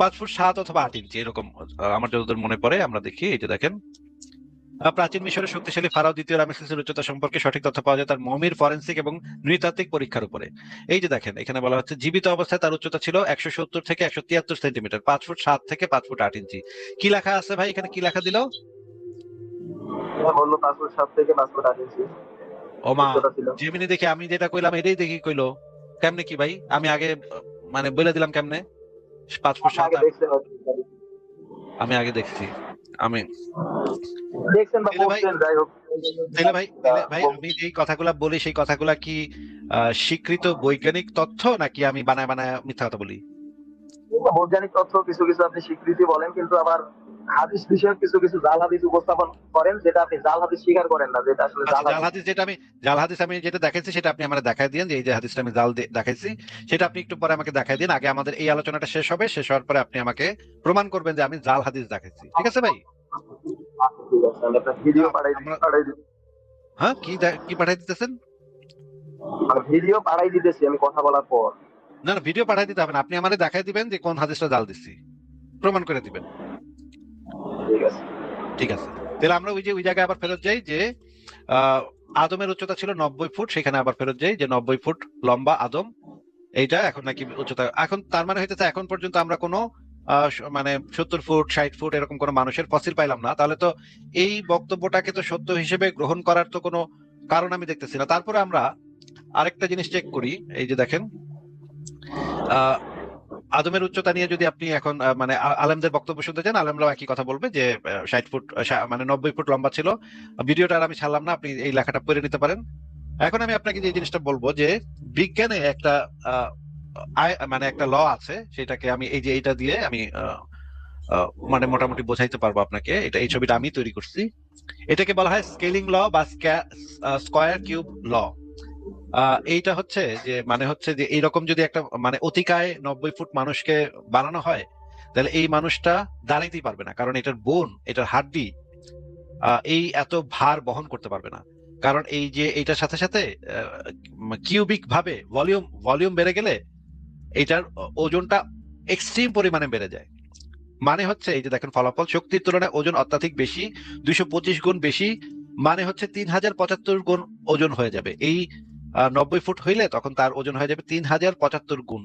5 ফুট 7 অথবা 8 ইঞ্চি এরকম, আমার যতদূর মনে পড়ে। আমরা দেখি, এই যে দেখেন, প্রাচীন মিশরের শক্তিশালী ফারাও দ্বিতীয় রামেসিসের উচ্চতা সম্পর্কে সঠিক তথ্য পাওয়া যায় তার মমির ফরেন্সিক এবং নৃতাত্ত্বিক পরীক্ষার উপরে। এই যে দেখেন, এখানে বলা হচ্ছে জীবিত অবস্থায় তার উচ্চতা ছিল 170 থেকে 173 সেন্টিমিটার, 5 ফুট 7 থেকে 5 ফুট 8 ইঞ্চি। কি লেখা আছে ভাই এখানে, কি লেখা দিল? বললো 5 ফুট 7 থেকে 5 ফুট 8 ইঞ্চি ও মা, উচ্চতা ছিল। জেমিনি দেখে আমি যেটা কইলাম এটাই দেখি কইলো। কেমনে কি ভাই, আমি আগে মানে বলে দিলাম কেমনে 5 ফুট আপনি 7 আগে দেখছেন হয়তো। আমি আগে দেখছি। আমি দেখছেন বা তাহলে ভাই, বলছেন, যাই হোক। আমি যেই কথাগুলা বলি সেই কথাগুলা কি স্বীকৃত বৈজ্ঞানিক তথ্য নাকি আমি বানায় বানায় মিথ্যা কথা বলি? বৈজ্ঞানিক তথ্য কিছু কিছু আপনি স্বীকৃতি বলেন, কিন্তু আবার হাদিস বিষয়ক কিছু কিছু জাল হাদিস উপস্থাপন করেন, যেটা আপনি জাল হাদিস স্বীকার করেন না, যেটা আসলে আচ্ছা, জাল হাদিস। জাল হাদিস আমি যেটা দেখাইছি সেটা আপনি আমার দেখাই দিন, যে এই যে হাদিসটা আমি দেখাইছি সেটা আপনি একটু পরে আমাকে দেখাই দিন। আগে আমাদের এই আলোচনাটা শেষ হবে, শেষ হওয়ার পরে আপনি আমাকে প্রমাণ করবেন যে আমি জাল হাদিস দেখাইছি, ঠিক আছে ভাই? আচ্ছা, ঠিক আছে, আমি আপনার ভিডিও আমরা, পাঠাই দিচ্ছি। হ্যাঁ, কি পাঠাই দিতেছেন? মানে ভিডিও পাঠাই দিতেছি আমি কথা বলার পর। না না, ভিডিও পাঠাই দিতে হবে না, আপনি আমারে দেখাই দিবেন যে কোন হাদিসটা জাল দিচ্ছি, প্রমাণ করে দিবেন। ঠিক আছে। ঠিক আছে, তাহলে আমরা ওই জায়গায় আবার ফেরত যাই যে আহ আদমের উচ্চতা ছিল 90 ফুট, সেখানে আবার ফেরত যাই যে 90 ফুট লম্বা আদম, এইটা এখন নাকি উচ্চতা। এখন তার মানে হইতেছে এখন পর্যন্ত আমরা কোনো মানে 70 ফুট 60 ফুট এরকম কোনো মানুষের ফসিল পাইলাম না। তাহলে তো এই বক্তব্যটাকে তো সত্য হিসেবে গ্রহণ করার তো কোনো কারণ আমি দেখতেছি না। তারপরে আমরা আরেকটা জিনিস চেক করি, এই যে দেখেন, আহ আদমের উচ্চতা নিয়ে যদি আপনি এখন মানে আলেমদের বক্তব্য শুনতে চান, আলেমরাও একই কথা বলবে যে 60 ফুট, মানে 90 ফুট লম্বা ছিল। ভিডিওটা আর আমি ছাড়লাম না, আপনি এই লেখাটা পড়ে নিতে পারেন। এখন আমি আপনাকে যে জিনিসটা বলবো যে বিজ্ঞানে একটা মানে একটা ল আছে, সেটাকে আমি এই যে এইটা দিয়ে আমি মানে মোটামুটি বোঝাইতে পারবো আপনাকে। এই ছবিটা আমি তৈরি করছি, এটাকে বলা হয় স্কেলিং ল বা স্কয়ার কিউব ল। এইটা হচ্ছে যে মানে হচ্ছে যে এইরকম যদি একটা মানে অতিকায় 90 ফুট মানুষকে বানানো হয়, তাহলে এই মানুষটা দাঁড়াইতেই পারবে না, কারণ এটার বোন, এটার হাড্ডি এই এত ভার বহন করতে পারবে না। কারণ এই যে এইটার সাথে সাথে কিউবিক ভাবে ভলিউম বেড়ে গেলে এইটার ওজনটা এক্সট্রিম পরিমাণে বেড়ে যায়। মানে হচ্ছে এই যে দেখেন ফলাফল, শক্তির তুলনায় ওজন অত্যাধিক বেশি, 225 গুণ বেশি, মানে হচ্ছে 3075 গুণ ওজন হয়ে যাবে। এই 90 ফুট হইলে তখন তার ওজন হয়ে যাবে 3075 গুণ।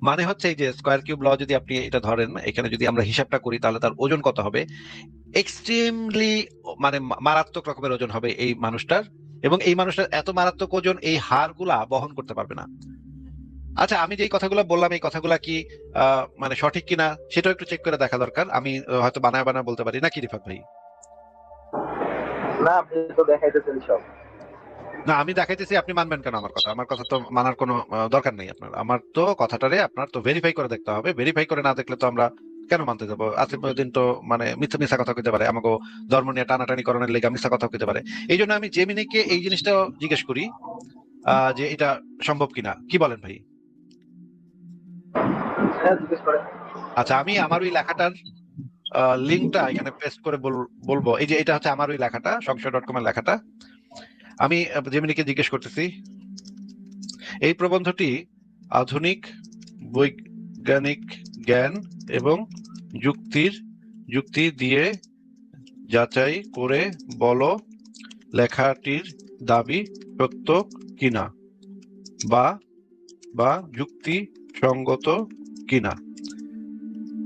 মানে হচ্ছে এই যে স্কয়ার কিউব ল যদি আপনি এটা ধরেন, এখানে যদি আমরা হিসাবটা করি তাহলে তার ওজন কত হবে, এক্সট্রিমলি মানে মারাত্মক রকমের ওজন হবে এই মানুষটার। এবং এই মানুষটার এত মারাত্মক ওজন এই হাড়গুলা বহন করতে পারবে না। আচ্ছা, আমি যে কথাগুলো বললাম এই কথাগুলা কি মানে সঠিক কিনা সেটাও একটু চেক করে দেখা দরকার। আমি হয়তো বানায় বানায় বলতে পারি, নাকি রিফাত ভাই? না আপনি তো দেখাইতেছেন সব। না, আমি দেখাইতেছি, আপনি মানবেন কেন আমার কথা? আমার কথা তো মানার কোনো দরকার নেই আপনার। আমার তো কথাটারে আপনার তো ভেরিফাই করে দেখতে হবে, ভেরিফাই করে না দেখলে তো আমরা কেন মানতে যাবো? আসিফ মহিউদ্দিন তো মানে মিথ্যা মিথ্যা কথা কইতে পারে, আমাকে ধর্ম নিয়ে টানাটানি করণের লেগে মিথ্যা কথা কইতে পারে। এই জন্য আমি জেমিনিকে এই জিনিসটা জিজ্ঞেস করি যে এটা সম্ভব কিনা। কি বলেন ভাই? হ্যাঁ, জিজ্ঞেস করে। আচ্ছা, আমি আমার ওই লেখাটার লিঙ্কটা এখানে পেস্ট করে বলবো। এই যে এটা হচ্ছে আমার ওই লেখাটা, সংশয়.com এর লেখাটা। আমি জেমিনিকে জিজ্ঞেস করতেছি, এই প্রবন্ধটি আধুনিক বৈজ্ঞানিক জ্ঞান এবং যুক্তি দিয়ে যাচাই করে বলো লেখাটির দাবি সত্য কিনা বা বা যুক্তি সঙ্গত কিনা।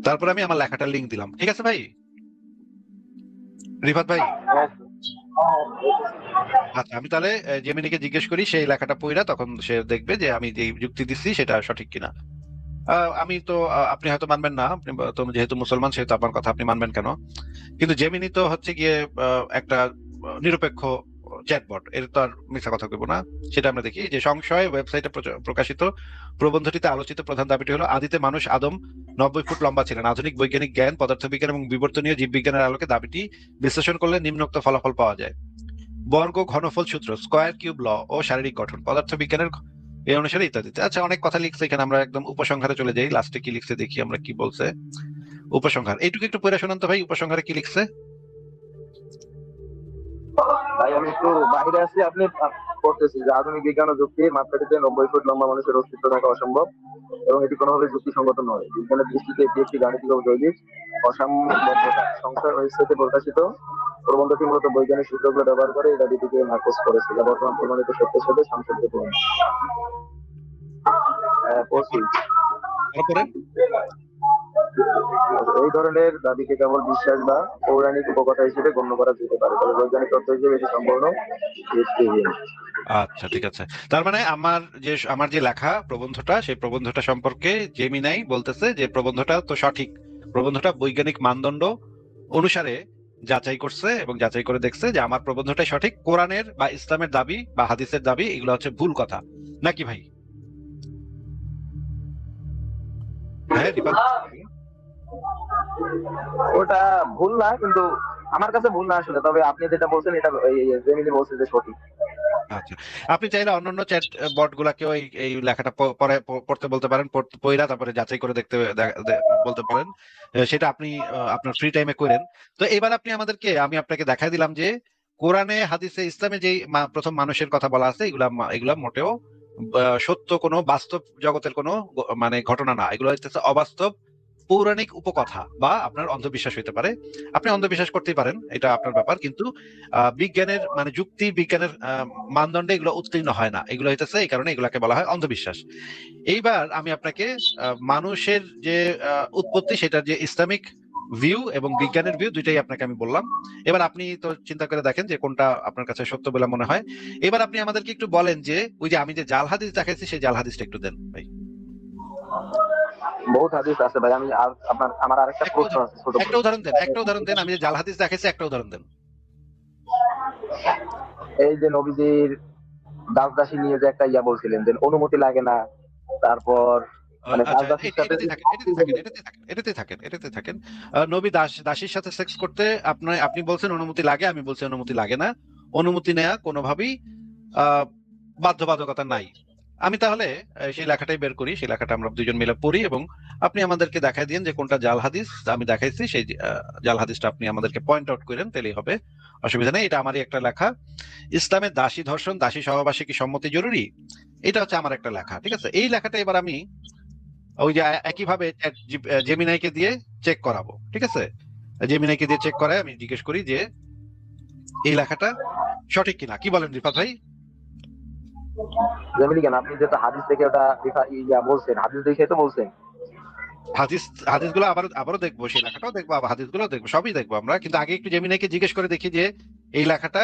তারপর আমি আমার লেখাটার লিঙ্ক দিলাম। ঠিক আছে ভাই? রিফাত ভাই, হ্যাঁ, আচ্ছা আমি তাহলে জেমিনিকে জিজ্ঞেস করি, সেই লেখাটা পড়া তখন সে দেখবে যে আমি যে যুক্তি দিচ্ছি সেটা সঠিক কিনা। আমি তো আপনি হয়তো মানবেন না, আপনি তো যেহেতু মুসলমান সেহেতু আপনার কথা আপনি মানবেন কেন? কিন্তু জেমিনি তো হচ্ছে গিয়ে একটা নিরপেক্ষ চ্যাটবট, এর তো আর মিথ্যা কথা কইব না। সেটা আমরা দেখি যে সংশয় ওয়েবসাইটে প্রকাশিত প্রবন্ধটিতে আলোচিত প্রধান দাবিটি হলো, আদিতে মানুষ আদম 90 ফুট লম্বা ছিলেন। আধুনিক বৈজ্ঞানিক জ্ঞান, পদার্থবিজ্ঞান এবং বিবর্তনীয় জীববিজ্ঞানের আলোকে দাবিটি বিশ্লেষণ করলে নিম্নোক্ত ফলাফল পাওয়া যায়। বর্গ ঘনফল সূত্র, স্কয়ার কিউব ল ও শারীরিক গঠন, পদার্থবিজ্ঞানের এই অনুসারে ইত্যাদিতে। আচ্ছা, অনেক কথা লিখছে এখানে, আমরা একদম উপসংহারে চলে যাই। লাস্টে কি লিখছে দেখি আমরা, কি বলছে। উপসংহার এইটুকু একটু পড়ে শোনান তো ভাই, উপসংহারে কি লিখছে? ভাই আমি একটু বাইরে আছি, আপনি পড়তেছি যে আধুনিক বিজ্ঞান ও যুক্তির মাপকাঠিতে 90 ফুট লম্বা মানুষের অস্তিত্ব থাকা অসম্ভব এবং এটি কোনোভাবে যুক্তিসঙ্গত নয়। বিজ্ঞানের দৃষ্টিতে এটি একটি গাণিতিক ও জৈবিক অসাম্যতা। সংসার ওয়েবসাইটে প্রকাশিত প্রবন্ধটি মূলত বৈজ্ঞানিক সূত্রগুলো ব্যবহার করে এই দাবিটিকে নাকচ করেছে, যা বর্তমান প্রমাণিত সত্যের সাথে সাংসর্গিকপূর্ণ। পড়ছি। তারপরে এই ধরনের দাবিকে কেবল বিশ্বাস বা পৌরাণিক উপকথা হিসেবে গণ্য করা যেতে পারে, তবে বৈজ্ঞানিক তথ্য হিসেবে এটি সম্পূর্ণ ভিত্তিহীন। আচ্ছা ঠিক আছে, তার মানে আমার যে লেখা প্রবন্ধটা, সেই প্রবন্ধটা সম্পর্কে জেমিনাই বলতেছে যে প্রবন্ধটা তো সঠিক, প্রবন্ধটা বৈজ্ঞানিক মানদণ্ড অনুসারে যাচাই করছে এবং যাচাই করে দেখছে যে আমার প্রবন্ধটাই সঠিক। কোরআনের বা ইসলামের দাবি বা হাদিসের দাবি এগুলো হচ্ছে ভুল কথা, নাকি ভাই? হ্যাঁ রিফাত? ওটা ভুল না, কিন্তু আমার কাছে ভুল না আসলে, তবে আপনি যেটা বলছেন এটা জেমিনি বলছে যে সঠিক। আচ্ছা, আপনি চাইলে অন্যান্য চ্যাট বট গুলাকেও এই লেখাটা পড়তে বলতে পারেন, পড়া তারপরে যাচাই করে দেখতে বলতে পারেন। সেটা আপনি আপনার ফ্রি টাইমে করেন। তো এবার আমি আপনাকে দেখাই দিলাম যে কোরআনে হাদিসে ইসলামে যে প্রথম মানুষের কথা বলা আছে, এগুলা মোটেও সত্য কোনো বাস্তব জগতের কোনো মানে ঘটনা না। এগুলো হচ্ছে অবাস্তব পৌরাণিক উপকথা বা আপনার অন্ধবিশ্বাস হইতে পারে। আপনি অন্ধবিশ্বাস করতেই পারেন, এটা আপনার ব্যাপার, কিন্তু বিজ্ঞানের মানে বিজ্ঞানের মানদণ্ডে এগুলো উত্তীর্ণ হয় না। এগুলো হইতেছে এই কারণে এগুলাকে বলা হয় অন্ধবিশ্বাস। এইবার আমি আপনাকে মানুষের যে উৎপত্তি, সেটার যে ইসলামিক ভিউ এবং বিজ্ঞানের ভিউ দুইটাই আপনাকে আমি বললাম। এবার আপনি তো চিন্তা করে দেখেন যে কোনটা আপনার কাছে সত্য বলে মনে হয়। এবার আপনি আমাদেরকে একটু বলেন যে ওই যে আমি যে জাল হাদিস দেখাইছি, সেই জাল হাদিসটা একটু দেন ভাই। বহুত হাদিস আছে ভাই, আমি আর আমার আরেকটা প্রশ্ন আছে ছোট করে। একটা উদাহরণ দেন, আমি যে জাল হাদিস দেখাইছি একটা উদাহরণ দেন। এই যে নবীজির দাস দাসী নিয়ে যে একটা ইয়া বলছিলেন যে অনুমতি লাগে না, তারপর মানে দাস আচ্ছা, দাসীর সাথে এটাতে থাকেন। নবী দাসীর সাথে সেক্স করতে আপনি বলছেন অনুমতি লাগে, আমি বলছি অনুমতি লাগে না। অনুমতি নেওয়া কোনোভাবেই বাধ্যবাধকতা নাই। আমি তাহলে সেই লেখাটাই বের করি, সেই লেখাটা আমরা দুজন মিলে পড়ি এবং আপনি আমাদেরকে দেখাই দিন যে কোনটা জাল হাদিস আমি দেখাইছি, সেই জাল হাদিসটা আপনি আমাদেরকে পয়েন্ট আউট করেন, তাহলেই হবে, অসুবিধা নেই। এটা আমারই একটা লেখা, ইসলামের দাসী ধর্ষণ, দাসী সহবাসে কি সম্মতি জরুরি, এটা হচ্ছে আমার একটা লেখা। ঠিক আছে, এই লেখাটা এবার আমি ওই যে একইভাবে জেমিনাইকে দিয়ে চেক করাবো। ঠিক আছে, জেমিনাইকে দিয়ে চেক করায় আমি জিজ্ঞেস করি যে এই লেখাটা সঠিক কিনা। কি বলেন রিফাত ভাই? জেমিনি কেন, আপনি যেটা হাদিস থেকে ওটা ইয়া বলছেন, হাদিস দেখে তো বলছেন। হাদিসগুলো আবারও দেখবো, সেই লেখাটাও দেখবো, আবার হাদিসগুলো দেখবো, সবই দেখবো আমরা। কিন্তু আগে একটু জেমিনাইকে জিজ্ঞেস করে দেখি যে এই লেখাটা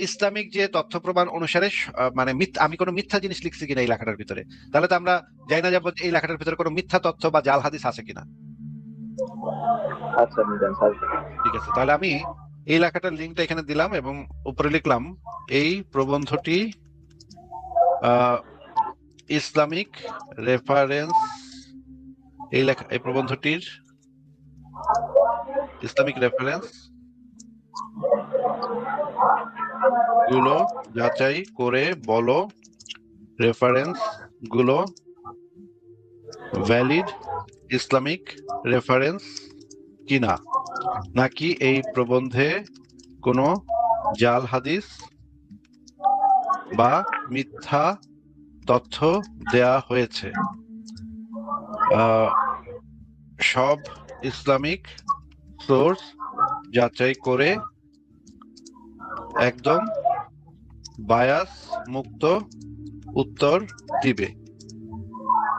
ইসলামিক যে তথ্য প্রমাণ অনুসারে মানে আমি কোনো মিথ্যা জিনিস লিখছি কিনা এই লেখাটার ভিতরে। তাহলে তো আমরা জানি না যাবো এই লেখাটার ভিতরে কোনো মিথ্যা তথ্য বা জাল হাদিস আছে কিনা। আচ্ছা ঠিক আছে, তাহলে আমি এই লেখাটার লিঙ্কটা এখানে দিলাম এবং উপরে লিখলাম এই প্রবন্ধটি ইসলামিক রেফারেন্স, এই প্রবন্ধটির ইসলামিক রেফারেন্স গুলো যাচাই করে বলো রেফারেন্স গুলো ভ্যালিড ইসলামিক রেফারেন্স কিনা, নাকি এই প্রবন্ধে কোনো জাল হাদিস বা মিথ্যা তথ্য দেয়া হয়েছে। সব ইসলামিক সোর্স যাচাই করে একদম বায়াস মুক্ত উত্তর দিবে।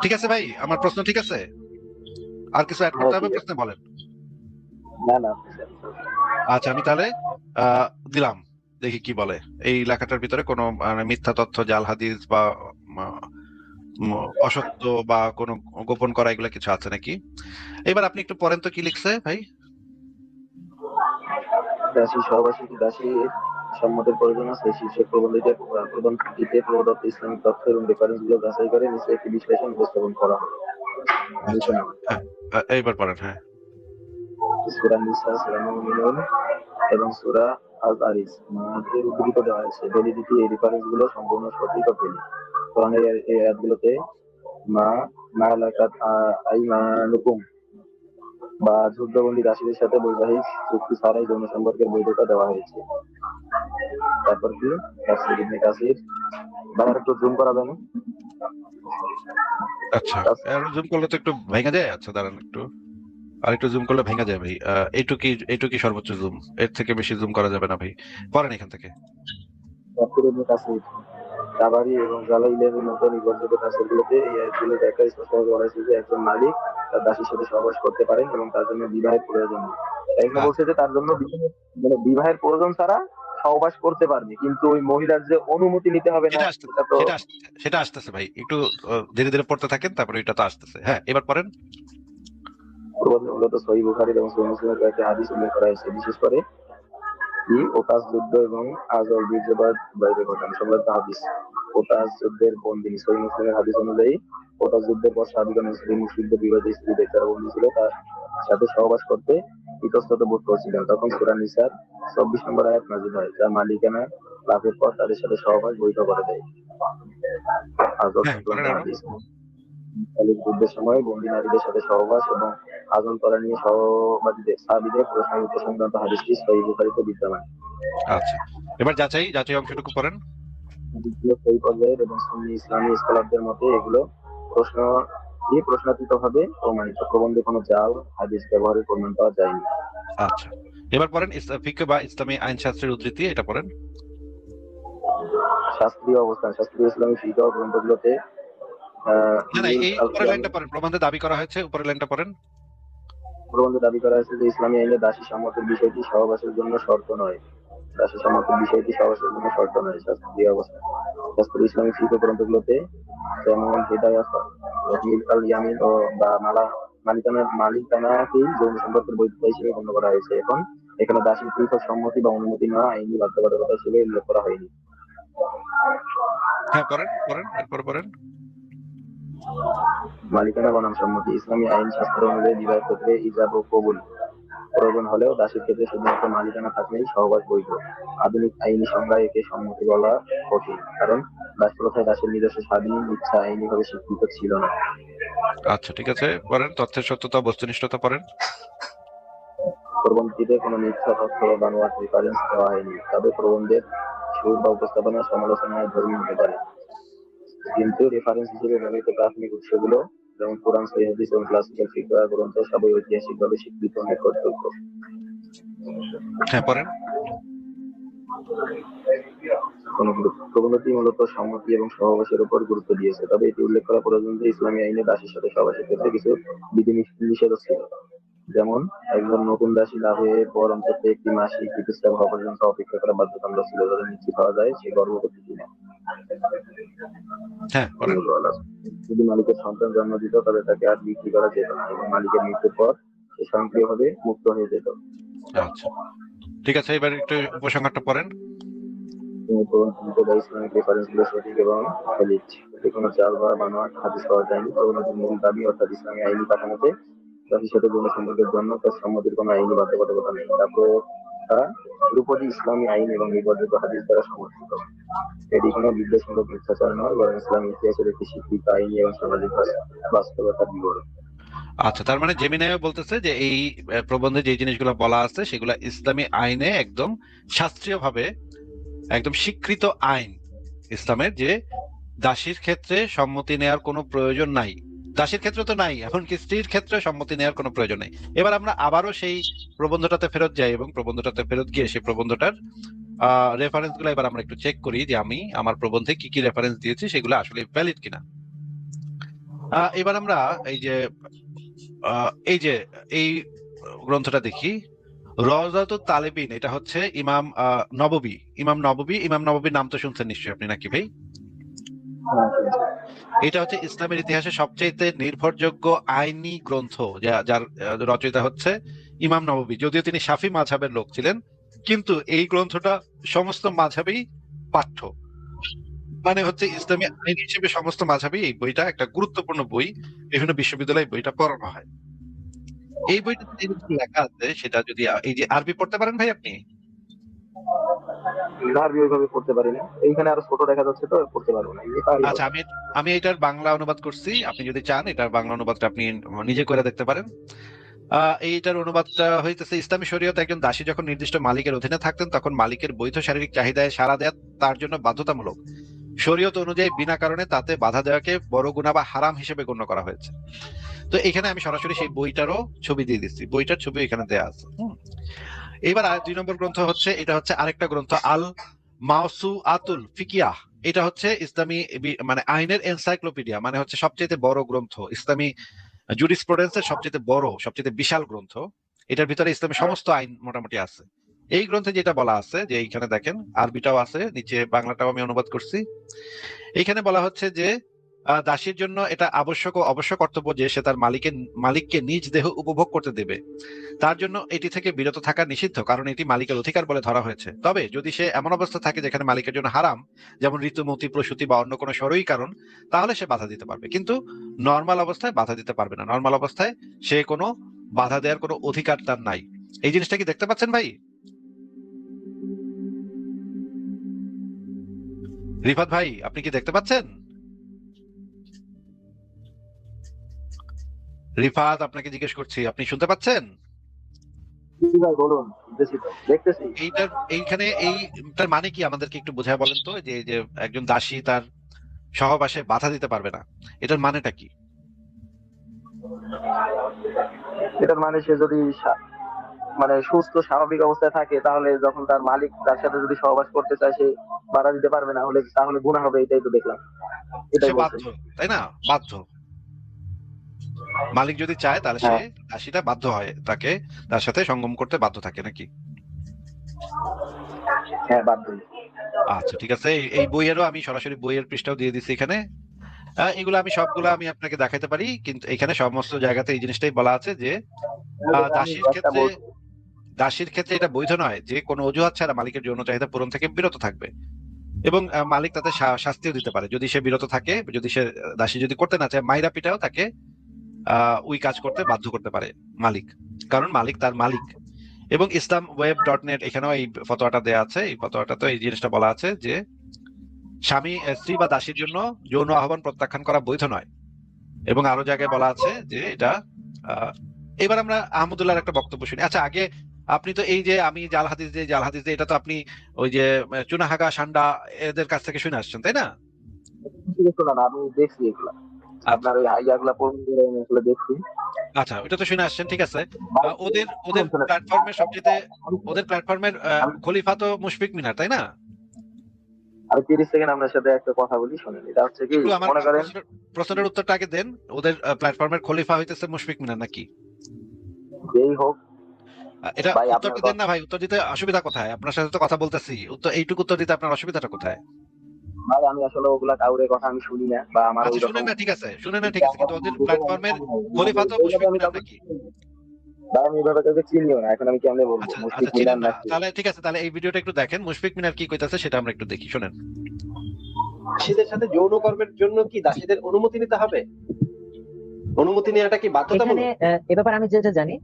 ঠিক আছে ভাই, আমার প্রশ্ন ঠিক আছে? আর কিছু অ্যাড করতে হবে প্রশ্নে বলেন। না আচ্ছা, আমি তাহলে দিলাম, দেখি কি বলে। এই লেখাটার ভিতরে কোনো মিথ্যা তথ্য, জাল হাদিস বা অসত্য বা কোনো গোপন করা এগুলা কিছু আছে নাকি? এবার আপনি একটু পড়েন তো কি লিখছে ভাই। দাসী সহবাসী দাসী সম্মতের প্রয়োজন আছে শীর্ষক প্রবন্ধিত প্রধান ভিত্তিতে প্রদত্ত ইসলামিক তথ্য এবং রেফারেন্স গুলো যাচাই করে নিচে একটি বিশ্লেষণ উপস্থাপন করা হলো। আচ্ছা, হ্যাঁ, এইবার পড়েন। হ্যাঁ, সূরা নিসা, সূরা মুমিনুন এবং সূরা আল-আরিস মধ্যে উদ্ধৃত দেওয়া হয়েছে। ভ্যালিডিটি এই রেফারেন্স গুলো সম্পূর্ণ সঠিক ও ভ্যালিড। কোরআনের এই আয়াতগুলোতে মা মালাকাত আইমানুকুম বা যুদ্ধবন্দী দাসীদের সাথে বৈবাহিক চুক্তি ছাড়াই যৌন সম্পর্কের বৈধতা দেওয়া হয়েছে। তারপর কি তাফসীর ইবনে কাসির বাবার একটু জুম করা যায় না? আচ্ছা, আর জুম করলে তো একটু ভেঙে যায়। আচ্ছা দাঁড়ান একটু, আর একটু জুম করলে ভেঙে যায় ভাই। এইটুকি সর্বোচ্চ জুম, এর থেকে বেশি জুম করা যাবে না ভাই। পড়েন এখান থেকে। তাফসীর ইবনে কাসির তাবারি এবং জালাইলের মতো নির্ভরযোগ্য তাফসীরগুলোতে এই আয়াতগুলো ব্যাখ্যায় স্পষ্টভাবে বলা হয়েছে যে একজন মালিক তার দাসীর সাথে সহবাস করতে পারেন এবং তার জন্য বিবাহের প্রয়োজন নেই। এখানে বলছে যে তার জন্য মানে বিবাহের প্রয়োজন ছাড়া সহবাস করতে পারবে, কিন্তু ওই মহিলার যে অনুমতি নিতে হবে না, সেটা আসতেছে ভাই, একটু ধীরে ধীরে পড়তে থাকেন, তারপরে এটা তো আসতেছে। হ্যাঁ, এবার পড়েন। মূলত সহিহ বুখারী এবং সহিহ মুসলিমের কয়েকটি হাদিস উল্লেখ করা হয়েছে, বিশেষ করে কি ওতাস যুদ্ধ এবং আজল বীর্যপাত বাইরে ঘটান সংক্রান্ত হাদিস। ওতাস যুদ্ধের বন্দিনী সহিহ মুসলিমের হাদিস অনুযায়ী ওতাস যুদ্ধের পর সাহাবীগণ মুসলিম মুশরিকদের বিরোধী স্ত্রীদের যারা বন্দী ছিল তার সাথে সহবাস করতে ইতস্তত বোধ করছিলেন। তখন সূরা নিসার 24 নম্বর আয়াত নাযিল হয়, যা মালিকানা লাভের পর তাদের সাথে সহবাস বৈধ করে দেয়। আজল সংক্রান্ত হাদিস যুদ্ধের সময় বন্দী নারীদের সাথে সহবাস এবং আজল করা নিয়ে সাহাবীদের প্রশ্নের উত্তর সংক্রান্ত হাদিসটি সহিহ বুখারীতে বিদ্যমান। আচ্ছা, এবার যাচাই অংশটুকু পড়েন। সেই পর্যায়ের এবং সুন্নি ইসলামী স্কলারদের মতে এগুলো প্রশ্নাতীতভাবে প্রমাণিত। প্রবন্ধে কোনো জাল হাদিস ব্যবহারের প্রমাণ পাওয়া যায়নি। আচ্ছা, এবার পড়েন ফিকহ বা ইসলামী আইন শাস্ত্রের উদ্ধৃতি, এটা পড়েন। শাস্ত্রীয় অবস্থান শাস্ত্রীয় ইসলামী ফিকহ গ্রন্থগুলোতে এই উপরের লাইনটা পড়েন। প্রবন্ধে দাবি করা হয়েছে, উপরের লাইনটা পড়েন। প্রবন্ধে দাবি করা হয়েছে যে ইসলামী আইনে দাসী সম্মতের বিষয়টি সহবাসের জন্য শর্ত নয়। দাসী সম্মতের বিষয়টি সহবাসের জন্য শর্ত নয়। শাস্ত্রীয় অবস্থান শাস্ত্রীয় ইসলামী ফিকহ গ্রন্থগুলোতে যেমন হিদায়াত আল ইয়ামিন ও বা মালিকানাকেই যৌন সম্পর্কের বৈধতা হিসেবে গণ্য করা হয়েছে। এখানে দাসীর পৃথক সম্মতি বা অনুমতি নেওয়া আইনি বাধ্যবাধকতা হিসেবে উল্লেখ করা হয়নি। হ্যাঁ, এরপর পড়েন। মালিকানা বনাম সম্মতি ইসলামী আইন শাস্ত্র অনুযায়ী বিবাহের ক্ষেত্রে ইজাব ও কবুল প্রয়োজন হলেও দাসীর ক্ষেত্রে শুধুমাত্র মালিকানা থাকলেই সহবাস বৈধ। আধুনিক আইনি সংজ্ঞায় একে সম্মতি বলা কঠিন, কারণ দাসপ্রথায় দাসের নিজস্ব স্বাধীন ইচ্ছা আইনিভাবে স্বীকৃত ছিল না। আচ্ছা, ঠিক আছে, পড়েন। তথ্যের সত্যতা বস্তুনিষ্ঠতা পড়েন। প্রবন্ধটিতে কোনো মিথ্যা তথ্য বা বানোয়াট রেফারেন্স দেওয়া হয়নি, তবে প্রবন্ধের সুর বা উপস্থাপনা সমালোচনায় ধর্মীয় হতে পারে। কিন্তু রেফারেন্স হিসেবে ব্যবহৃত প্রাথমিক উৎসগুলো যেমন কোরআন, সহিহ হাদিস এবং ক্লাসিক্যাল ফিকহ গ্রন্থ সবই ঐতিহাসিকভাবে স্বীকৃত নির্ভরযোগ্য। হ্যাঁ, পড়েন। প্রবন্ধটি মূলত সম্মতি এবং সহবাসের উপর গুরুত্ব দিয়েছে, তবে এটি উল্লেখ করা প্রয়োজন যে ইসলামী আইনে দাসীর সাথে সহবাসের ক্ষেত্রে কিছু বিধিনিষেধ ছিল, যেমন একজন নতুন দাসী লাভের পর অন্তত একটি মাসিক ঋতুস্রাব হওয়া পর্যন্ত অপেক্ষা করা বাধ্যতামূলক ছিল, যাতে নিশ্চিত হওয়া যায় সে গর্ভবতী কিনা। যদি মালিকের সন্তান জন্ম দিত তবে তাকে আর বিক্রি করা যেত না এবং মালিকের মৃত্যুর পর সে স্বয়ংক্রিয়ভাবে মুক্ত হয়ে যেত। আচ্ছা, ঠিক আছে, এবার একটু উপসংহারটা পড়েন। ইসলামিক রেফারেন্সগুলো সঠিক এবং ভ্যালিড। এতে কোনো জাল বা বানোয়াট হাদিস পাওয়া যায়নি। প্রবন্ধটির মূল দাবি অর্থাৎ ইসলামী আইনি কাঠামোতে দাসীর সাথে যৌন সম্পর্কের জন্য তার সম্মতির কোনো আইনি বাধ্যবাধকতা নেই। তারপরে তারা ধ্রুপদী ইসলামী আইন এবং নির্ভরযোগ্য হাদিস দ্বারা সমর্থিত। এটি কোনো বিদ্বেষমূলক মিথ্যাচার নয়, বরং ইসলামী ইতিহাসের একটি স্বীকৃত আইনি এবং সামাজিক বাস্তবতার বিবরণ। আচ্ছা, তার মানে জেমিনাইও বলতেছে যে এই প্রবন্ধে যে জিনিসগুলো বলা আছে সেগুলো ইসলামী আইনে একদম শাস্ত্রীয় ভাবে একদম স্বীকৃত আইন ইসলামের, যে দাসীর ক্ষেত্রে সম্মতি নেওয়ার কোনো প্রয়োজন নাই। দাসীর ক্ষেত্রে তো নাই, এমনকি স্ত্রীর ক্ষেত্রে সম্মতি নেওয়ার কোনো প্রয়োজন নেই। এবার আমরা আবারও সেই প্রবন্ধটাতে ফেরত যাই এবং প্রবন্ধটাতে ফেরত গিয়ে সেই প্রবন্ধটার রেফারেন্স গুলো এবার আমরা একটু চেক করি যে আমি আমার প্রবন্ধে কি কি রেফারেন্স দিয়েছি সেগুলো আসলে ভ্যালিড কিনা। এবার আমরা এই গ্রন্থটা দেখি, রওজাতুত তালেবিন। এটা হচ্ছে ইমাম নববীর নাম তো শুনছেন নিশ্চয়ই আপনি, নাকি ভাই? এটা হচ্ছে ইসলামের ইতিহাসে সবচেয়ে নির্ভরযোগ্য আইনি গ্রন্থ, যার রচয়িতা হচ্ছে ইমাম নববী। যদিও তিনি শাফি মাযহাবের লোক ছিলেন, কিন্তু এই গ্রন্থটা সমস্ত মাযহাবেই পাঠ্য। মানে হচ্ছে ইসলামী আইন হিসেবে সমস্ত মাযহাবেই এই বইটা একটা গুরুত্বপূর্ণ বই, বিভিন্ন বিশ্ববিদ্যালয়ে বইটা পড়ানো হয়। এই বইটাতে যে লেখা আছে সেটা যদি এই যে আরবি পড়তে পারেন ভাই আপনি? আরবি ওইভাবে পড়তে পারি না, এইখানে আরো ছোট দেখা যাচ্ছে তো পড়তে পারবো না। আচ্ছা, আমি এটার বাংলা অনুবাদ করছি, আপনি যদি চান এটার বাংলা অনুবাদটা আপনি নিজে করে দেখতে পারেন। এইটার অনুবাদটা হইতেছে, ইসলামী শরীয়তে একজন দাসী যখন নির্দিষ্ট মালিকের অধীনে থাকতেন তখন মালিকের বৈধ শারীরিক চাহিদায় সাড়া দেওয়া তার জন্য বাধ্যতামূলক। শরীয়ত অনুযায়ী বিনা কারণে তাতে বাধা দেওয়াকে বড় গুনাহ বা হারাম হিসেবে গণ্য করা হয়েছে। তো এখানে আমি সরাসরি সেই বইটারও ছবি দিয়ে দিচ্ছি, বইটার ছবি এখানে দেওয়া আছে। এবার 2 নম্বর গ্রন্থ হচ্ছে, এটা হচ্ছে আরেকটা গ্রন্থ, আল মাওসুআতুল ফিকিয়াহ। এটা হচ্ছে ইসলামী মানে আইনের এনসাইক্লোপিডিয়া, মানে হচ্ছে সবচেয়ে বড় গ্রন্থ, ইসলামী জুরিসপ্রুডেন্সের সবচেয়ে বড়, সবচেয়ে বিশাল গ্রন্থ। এটার ভিতরে ইসলামের সমস্ত আইন মোটামুটি আছে। এই গ্রন্থে যেটা বলা আছে, যে এইখানে দেখেন আরবিটাও আছে, নিচে বাংলাটাও আমি অনুবাদ করছি। এইখানে বলা হচ্ছে যে দাসীর জন্য এটা আবশ্যক ও অবশ্য কর্তব্য যে সে তার মালিককে নিজ দেহ উপভোগ করতে দেবে। তার জন্য এটি থেকে বিরত থাকা নিষিদ্ধ, কারণ এটি মালিকের অধিকার বলে ধরা হয়েছে। তবে যদি সে এমন অবস্থা থাকে যেখানে মালিকের জন্য হারাম, যেমন ঋতুমতি, প্রসূতি বা অন্য কোনো সরই কারণ, তাহলে সে বাধা দিতে পারবে, কিন্তু নর্মাল অবস্থায় বাধা দিতে পারবে না। নর্মাল অবস্থায় সে কোনো বাধা দেওয়ার কোনো অধিকার তার নাই। এই জিনিসটা কি দেখতে পাচ্ছেন ভাই? রিফাত ভাই, আপনি কি দেখতে পাচ্ছেন? রিফাত, আপনাকে জিজ্ঞেস করছি, আপনি শুনতে পাচ্ছেন? এইখানে এইটার মানে কি আমাদেরকে একটু বোঝায় বলেন তো, যে যে একজন দাসী তার সহবাসে বাধা দিতে পারবে না, এটার মানেটা কি? এটার মানে সে যদি মানে সুস্থ স্বাভাবিক অবস্থায় থাকে, তাহলে যখন তার মালিক তার সাথে যদি সহবাস করতে চায় সে বাধা দিতে পারবে না, হলে তাহলে গুনাহ হবে, এটাই তো দেখলাম। সে বাধ্য, তাই না? বাধ্য। মালিক যদি চায় তাহলে সে দাসীটা বাধ্য হয়, তাকে তার সাথে সঙ্গম করতে বাধ্য থাকে, নাকি? হ্যাঁ, বাধ্য। আচ্ছা, ঠিক আছে। এই বইয়েরও আমি সরাসরি বইয়ের পৃষ্ঠাও দিয়ে দিচ্ছি এখানে। এগুলো আমি সবগুলো আমি আপনাকে দেখাতে পারি, কিন্তু এখানে সমস্ত জায়গাতে এই জিনিসটাই বলা আছে যে দাসীর ক্ষেত্রে এটা বৈধ নয় যে কোনো অজুহাত ছাড়া মালিকের যৌন চাহিদা পূরণ থেকে বিরত থাকবে, এবং মালিক তাতে শাস্তিও দিতে পারে যদি সে বিরত থাকে। যদি সে দাসী যদি করতে না চায়, মাইরা পিটাও তাকে ওই কাজ করতে বাধ্য করতে পারে মালিক, কারণ মালিক তার মালিক। এবং islamweb.net এখানেও এই ফতোয়াটা দেয়া আছে। এই ফতোয়াটাতে এই জিনিসটা বলা আছে যে স্বামী স্ত্রী বা দাসীর জন্য যৌন আহ্বান প্রত্যাখ্যান করা বৈধ নয়, এবং আরো জায়গায় বলা আছে যে এটা। এবার আমরা আহমদুল্লাহর একটা বক্তব্য শুনি। আচ্ছা, আগে আপনি তো এই যে আমি জাল হাদিস এটা তো আপনি ওই যে চুনাহাগা সান্ডা এদের কাছ থেকে শুনে আসছেন, তাই না? আমি দেখছি এগুলা, আপনার ওই হাইয়াগুলা পড়ে দেখছি। আচ্ছা, ওটা তো শুনে আসছেন, ঠিক আছে। ওদের প্ল্যাটফর্মের খলিফা তো মুশফিক মিনার, তাই না? আমি 30 সেকেন্ড আপনার সাথে একটা কথা বলি, শুনেন। এটা হচ্ছে কি, মনে করেন প্রশ্নের উত্তরটা আগে দেন। ওদের প্ল্যাটফর্মের খলিফা হইতেছে মুশফিক মিনার নাকি? যেই হোক, এটা উত্তরটা দেন না ভাই। উত্তর দিতে অসুবিধা কোথায়? আপনার সাথে তো কথা বলতেছি, এইটুকু উত্তর দিতে আপনার অসুবিধাটা কোথায়? ভাই আমি আসলে ওগুলা কাউরে কথা আমি শুনি না, বা আমার শুনেন না, ঠিক আছে, কিন্তু ওদের প্ল্যাটফর্মের খলিফা তো মুশফিক মিনার নাকি? আমি এভাবে কাউকে চিনিও না, এখন আমি কেমনে বলবো মুশফিক মিনার নাকি? তাহলে ঠিক আছে, তাহলে এই ভিডিওটা একটু দেখেন, মুশফিক মিনার কি কইতাছে সেটা আমরা একটু দেখি, শুনেন। দাসীদের সাথে যৌন কর্মের জন্য কি দাসীদের অনুমতি নিতে হবে? অনুমতি নেওয়াটা কি এখানে বাধ্যতামূলক? এ ব্যাপারে আমি যেটা জানি,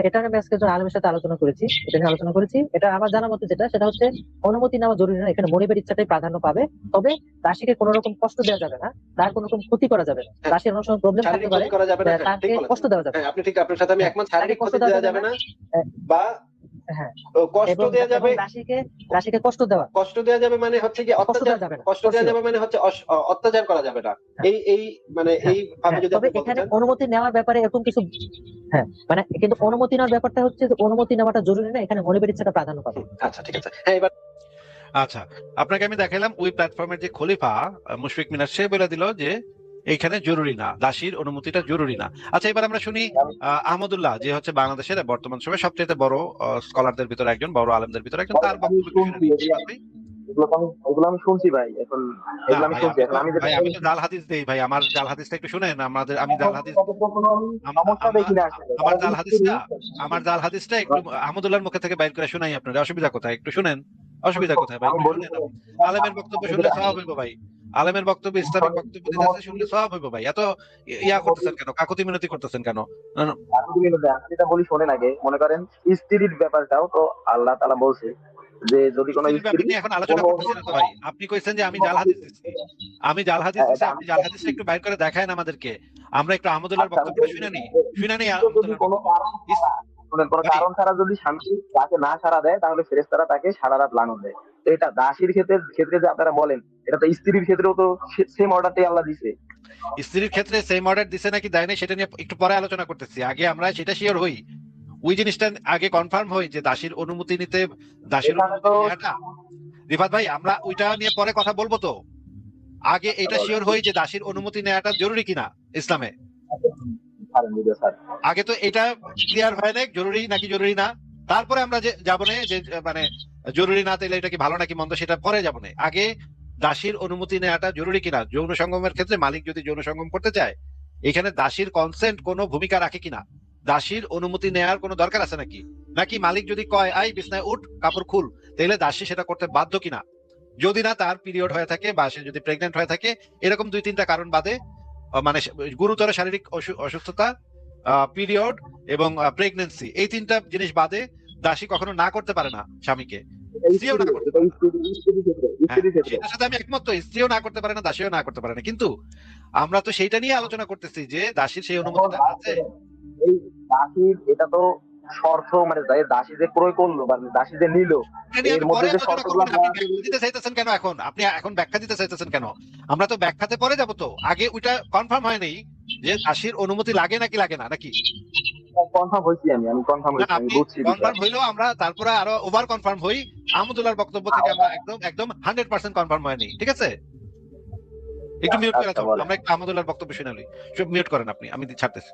এটা আমি আজকে একজন আলেমের সাথে আলোচনা করেছি, এটা নিয়ে আলোচনা করেছি। এটা আমার জানা মতে সেটা হচ্ছে অনুমতি নেওয়া জরুরি না, এখানে মনিবের ইচ্ছাটাই প্রাধান্য পাবে। তবে দাসীকে কোনো রকম কষ্ট দেওয়া যাবে না, তার কোনো রকম ক্ষতি করা যাবে না, হ্যাঁ। দাসীর অনেক সময় প্রবলেম থাকতে শারীরিক পারে, ক্ষতি করা যাবে না, হ্যাঁ, তাকে ঠিক বলেছেন। কষ্ট দেওয়া যাবে হ্যাঁ, আপনি ঠিক, আপনার সাথে আমি একমত। শারীরিক শারীরিক ক্ষতি দেওয়া যাবে না, হ্যাঁ, বা হ্যাঁ, কষ্ট এবং দেওয়া যাবে। দাসীকে কষ্ট দেওয়া, কষ্ট দেওয়া যাবে মানে হচ্ছে কি কষ্ট অত্যাচার, দেওয়া যাবে না, কষ্ট দেওয়া যাবে মানে হচ্ছে অত্যাচার করা যাবে না। হ্যাঁ। এই মানে হ্যাঁ, এই ভাবে হ্যাঁ, যদি তবে আপনি বলতে এখানে চান। অনুমতি নেওয়ার ব্যাপারে এরকম কিছু, হ্যাঁ, মানে কিন্তু অনুমতি নেওয়ার ব্যাপারটা হচ্ছে যে অনুমতি নেওয়াটা জরুরি না, এখানে মনিবের ইচ্ছাটা প্রাধান্য পাবে। আচ্ছা, ঠিক আছে। হ্যাঁ, এবার আচ্ছা, আপনাকে আমি দেখাইলাম ওই প্ল্যাটফর্মের যে খলিফা মুশফিক মিনার, সে বলে দিল যে এইখানে জরুরি না, দাসীর অনুমতিটা জরুরি না। আচ্ছা, এবার আমরা শুনি আহমদুল্লাহ, যে হচ্ছে বাংলাদেশের বর্তমান সময়ে সবচেয়ে বড় স্কলারদের ভিতরে একজন, বড় আলেমদের ভিতরে একজন, তার বক্তব্য একটু শুনে নিই। এগুলো আমি শুনছি ভাই, এখন এগুলো আমি ভাই, শুনছি। এখন আমি ভাই, আমি তো জাল হাদিস দেই ভাই, আমার জাল হাদিসটা একটু শুনেন। আমি জাল হাদিস, সমস্যা দেখি না আসলে। আমার জাল হাদিসটা একটু আহমদুল্লাহর মুখে থেকে বাইর করে শোনাই আপনাদের। অসুবিধা কোথায়? একটু শুনেন। অসুবিধা কোথায় ভাই? আমি একটু বলি, শুনেন। আলেমের বক্তব্য শুনলে সওয়াব হইব ভাই। আলেমের বক্তব্য, ইসলামিক বক্তব্য দিতেছে, শুনলে সওয়াব হইব ভাই। এত ইয়া করতেছেন কেন? কাকুতি মিনতি করতেছেন কেন? আমি যেটা বলি শোনেন আগে। মনে করেন স্ত্রীর ব্যাপারটাও তো আল্লাহ তাআলা বলছে যে যদি কোনো স্ত্রীর ব্যাপার স্ত্রী নিয়ে এখন আলোচনা করতেছি না তো ভাই। আপনি কইছেন যে আমি জাল হাদিস দিচ্ছি, আমি জাল হাদিস দিচ্ছি, আপনি জাল হাদিসটা একটু বাইর করে দেখায়েন আমাদেরকে। আমরা একটু আহমদুল্লাহর বক্তব্যটা শুনে নিই। যদি কোনো কারণ ছাড়া যদি স্বামী তাকে না সাড়া দেয়, তাহলে ফেরেশতারা তাকে সারা রাত লানত দেয়। তো এটা দাসীর ক্ষেত্রে যে আপনারা বলেন, এটা তো স্ত্রীর ক্ষেত্রেও তো সেম অর্ডারটাই আল্লাহ দিছে। স্ত্রীর ক্ষেত্রে সেম অর্ডার দিছে নাকি দেয় নাই সেটা নিয়ে একটু পরে আলোচনা করতেছি। আগে আমরা সেটা শিওর হই, ওই জিনিসটা আগে কনফার্ম হই যে দাসীর অনুমতি নিতে, দাসীর অনুমতি নেওয়াটা। রিফাত ভাই, আমরা ওইটা নিয়ে পরে কথা বলবো, তো আগে এটা শিওর হই যে দাসীর অনুমতি নেওয়াটা জরুরি কিনা ইসলামে। আগে তো এটা ক্লিয়ার হয় না জরুরি নাকি জরুরি না, তারপরে আমরা যে যাবো না যে মানে জরুরি না তাইলে এটা কি ভালো নাকি মন্দ সেটা পরে যাবো না। আগে দাসীর অনুমতি নেওয়াটা জরুরি কিনা। যৌন সঙ্গমের ক্ষেত্রে মালিক যদি যৌন সঙ্গম করতে চায়, এখানে দাসীর কনসেন্ট কোনো ভূমিকা রাখে কিনা, দাসীর অনুমতি নেওয়ার কোনো দরকার আছে নাকি, নাকি মালিক যদি কয় আই বিছনায় উঠ কাপড় খুল, তাহলে দাসী সেটা করতে বাধ্য কিনা। যদি না তার পিরিয়ড হয়ে থাকে বা সে যদি প্রেগনেন্ট হয়ে থাকে, এরকম 2-3টা কারণ বাদে, মানে গুরুতর শারীরিক অসুস্থতা, পিরিয়ড এবং প্রেগনেন্সি, এই 3টা জিনিস বাদে দাসী কখনো না করতে পারে না স্বামীকে। স্ত্রীও না করতে পারে না। সেটার সাথে আমি একমত, তো স্ত্রীও না করতে পারে না, দাসীও না করতে পারে না। কিন্তু আমরা তো সেইটা নিয়ে আলোচনা করতেছি যে দাসীর সেই অনুমতিটা আছে। এই দাসীর এটা তো শর্ত, মানে দাসী যে ক্রয় করলো বা দাসী যে নিল, এর মধ্যে যে শর্তগুলো দিতে চাইতেছেন কেন এখন? আপনি এখন ব্যাখ্যা দিতে চাইতেছেন কেন? আমরা তো ব্যাখ্যাতে পরে যাবো, তো আগে ওইটা কনফার্ম হয় নাই যে দাসীর অনুমতি লাগে নাকি লাগে না, নাকি কনফার্ম হইছি আমি কনফার্ম হইছি, আমি বুঝছি। কনফার্ম হইলো আমরা তারপরে আরো ওভার কনফার্ম হই। আহমদুল্লাহর বক্তব্য থেকে আমরা একদম 100% কনফার্ম হয়নি, ঠিক আছে? একটু মিউট করে দাও, আমরা একটু আহমদুল্লাহর বক্তব্য শুনে নিই। সব মিউট করেন আপনি, আমি ছাড়তেছি।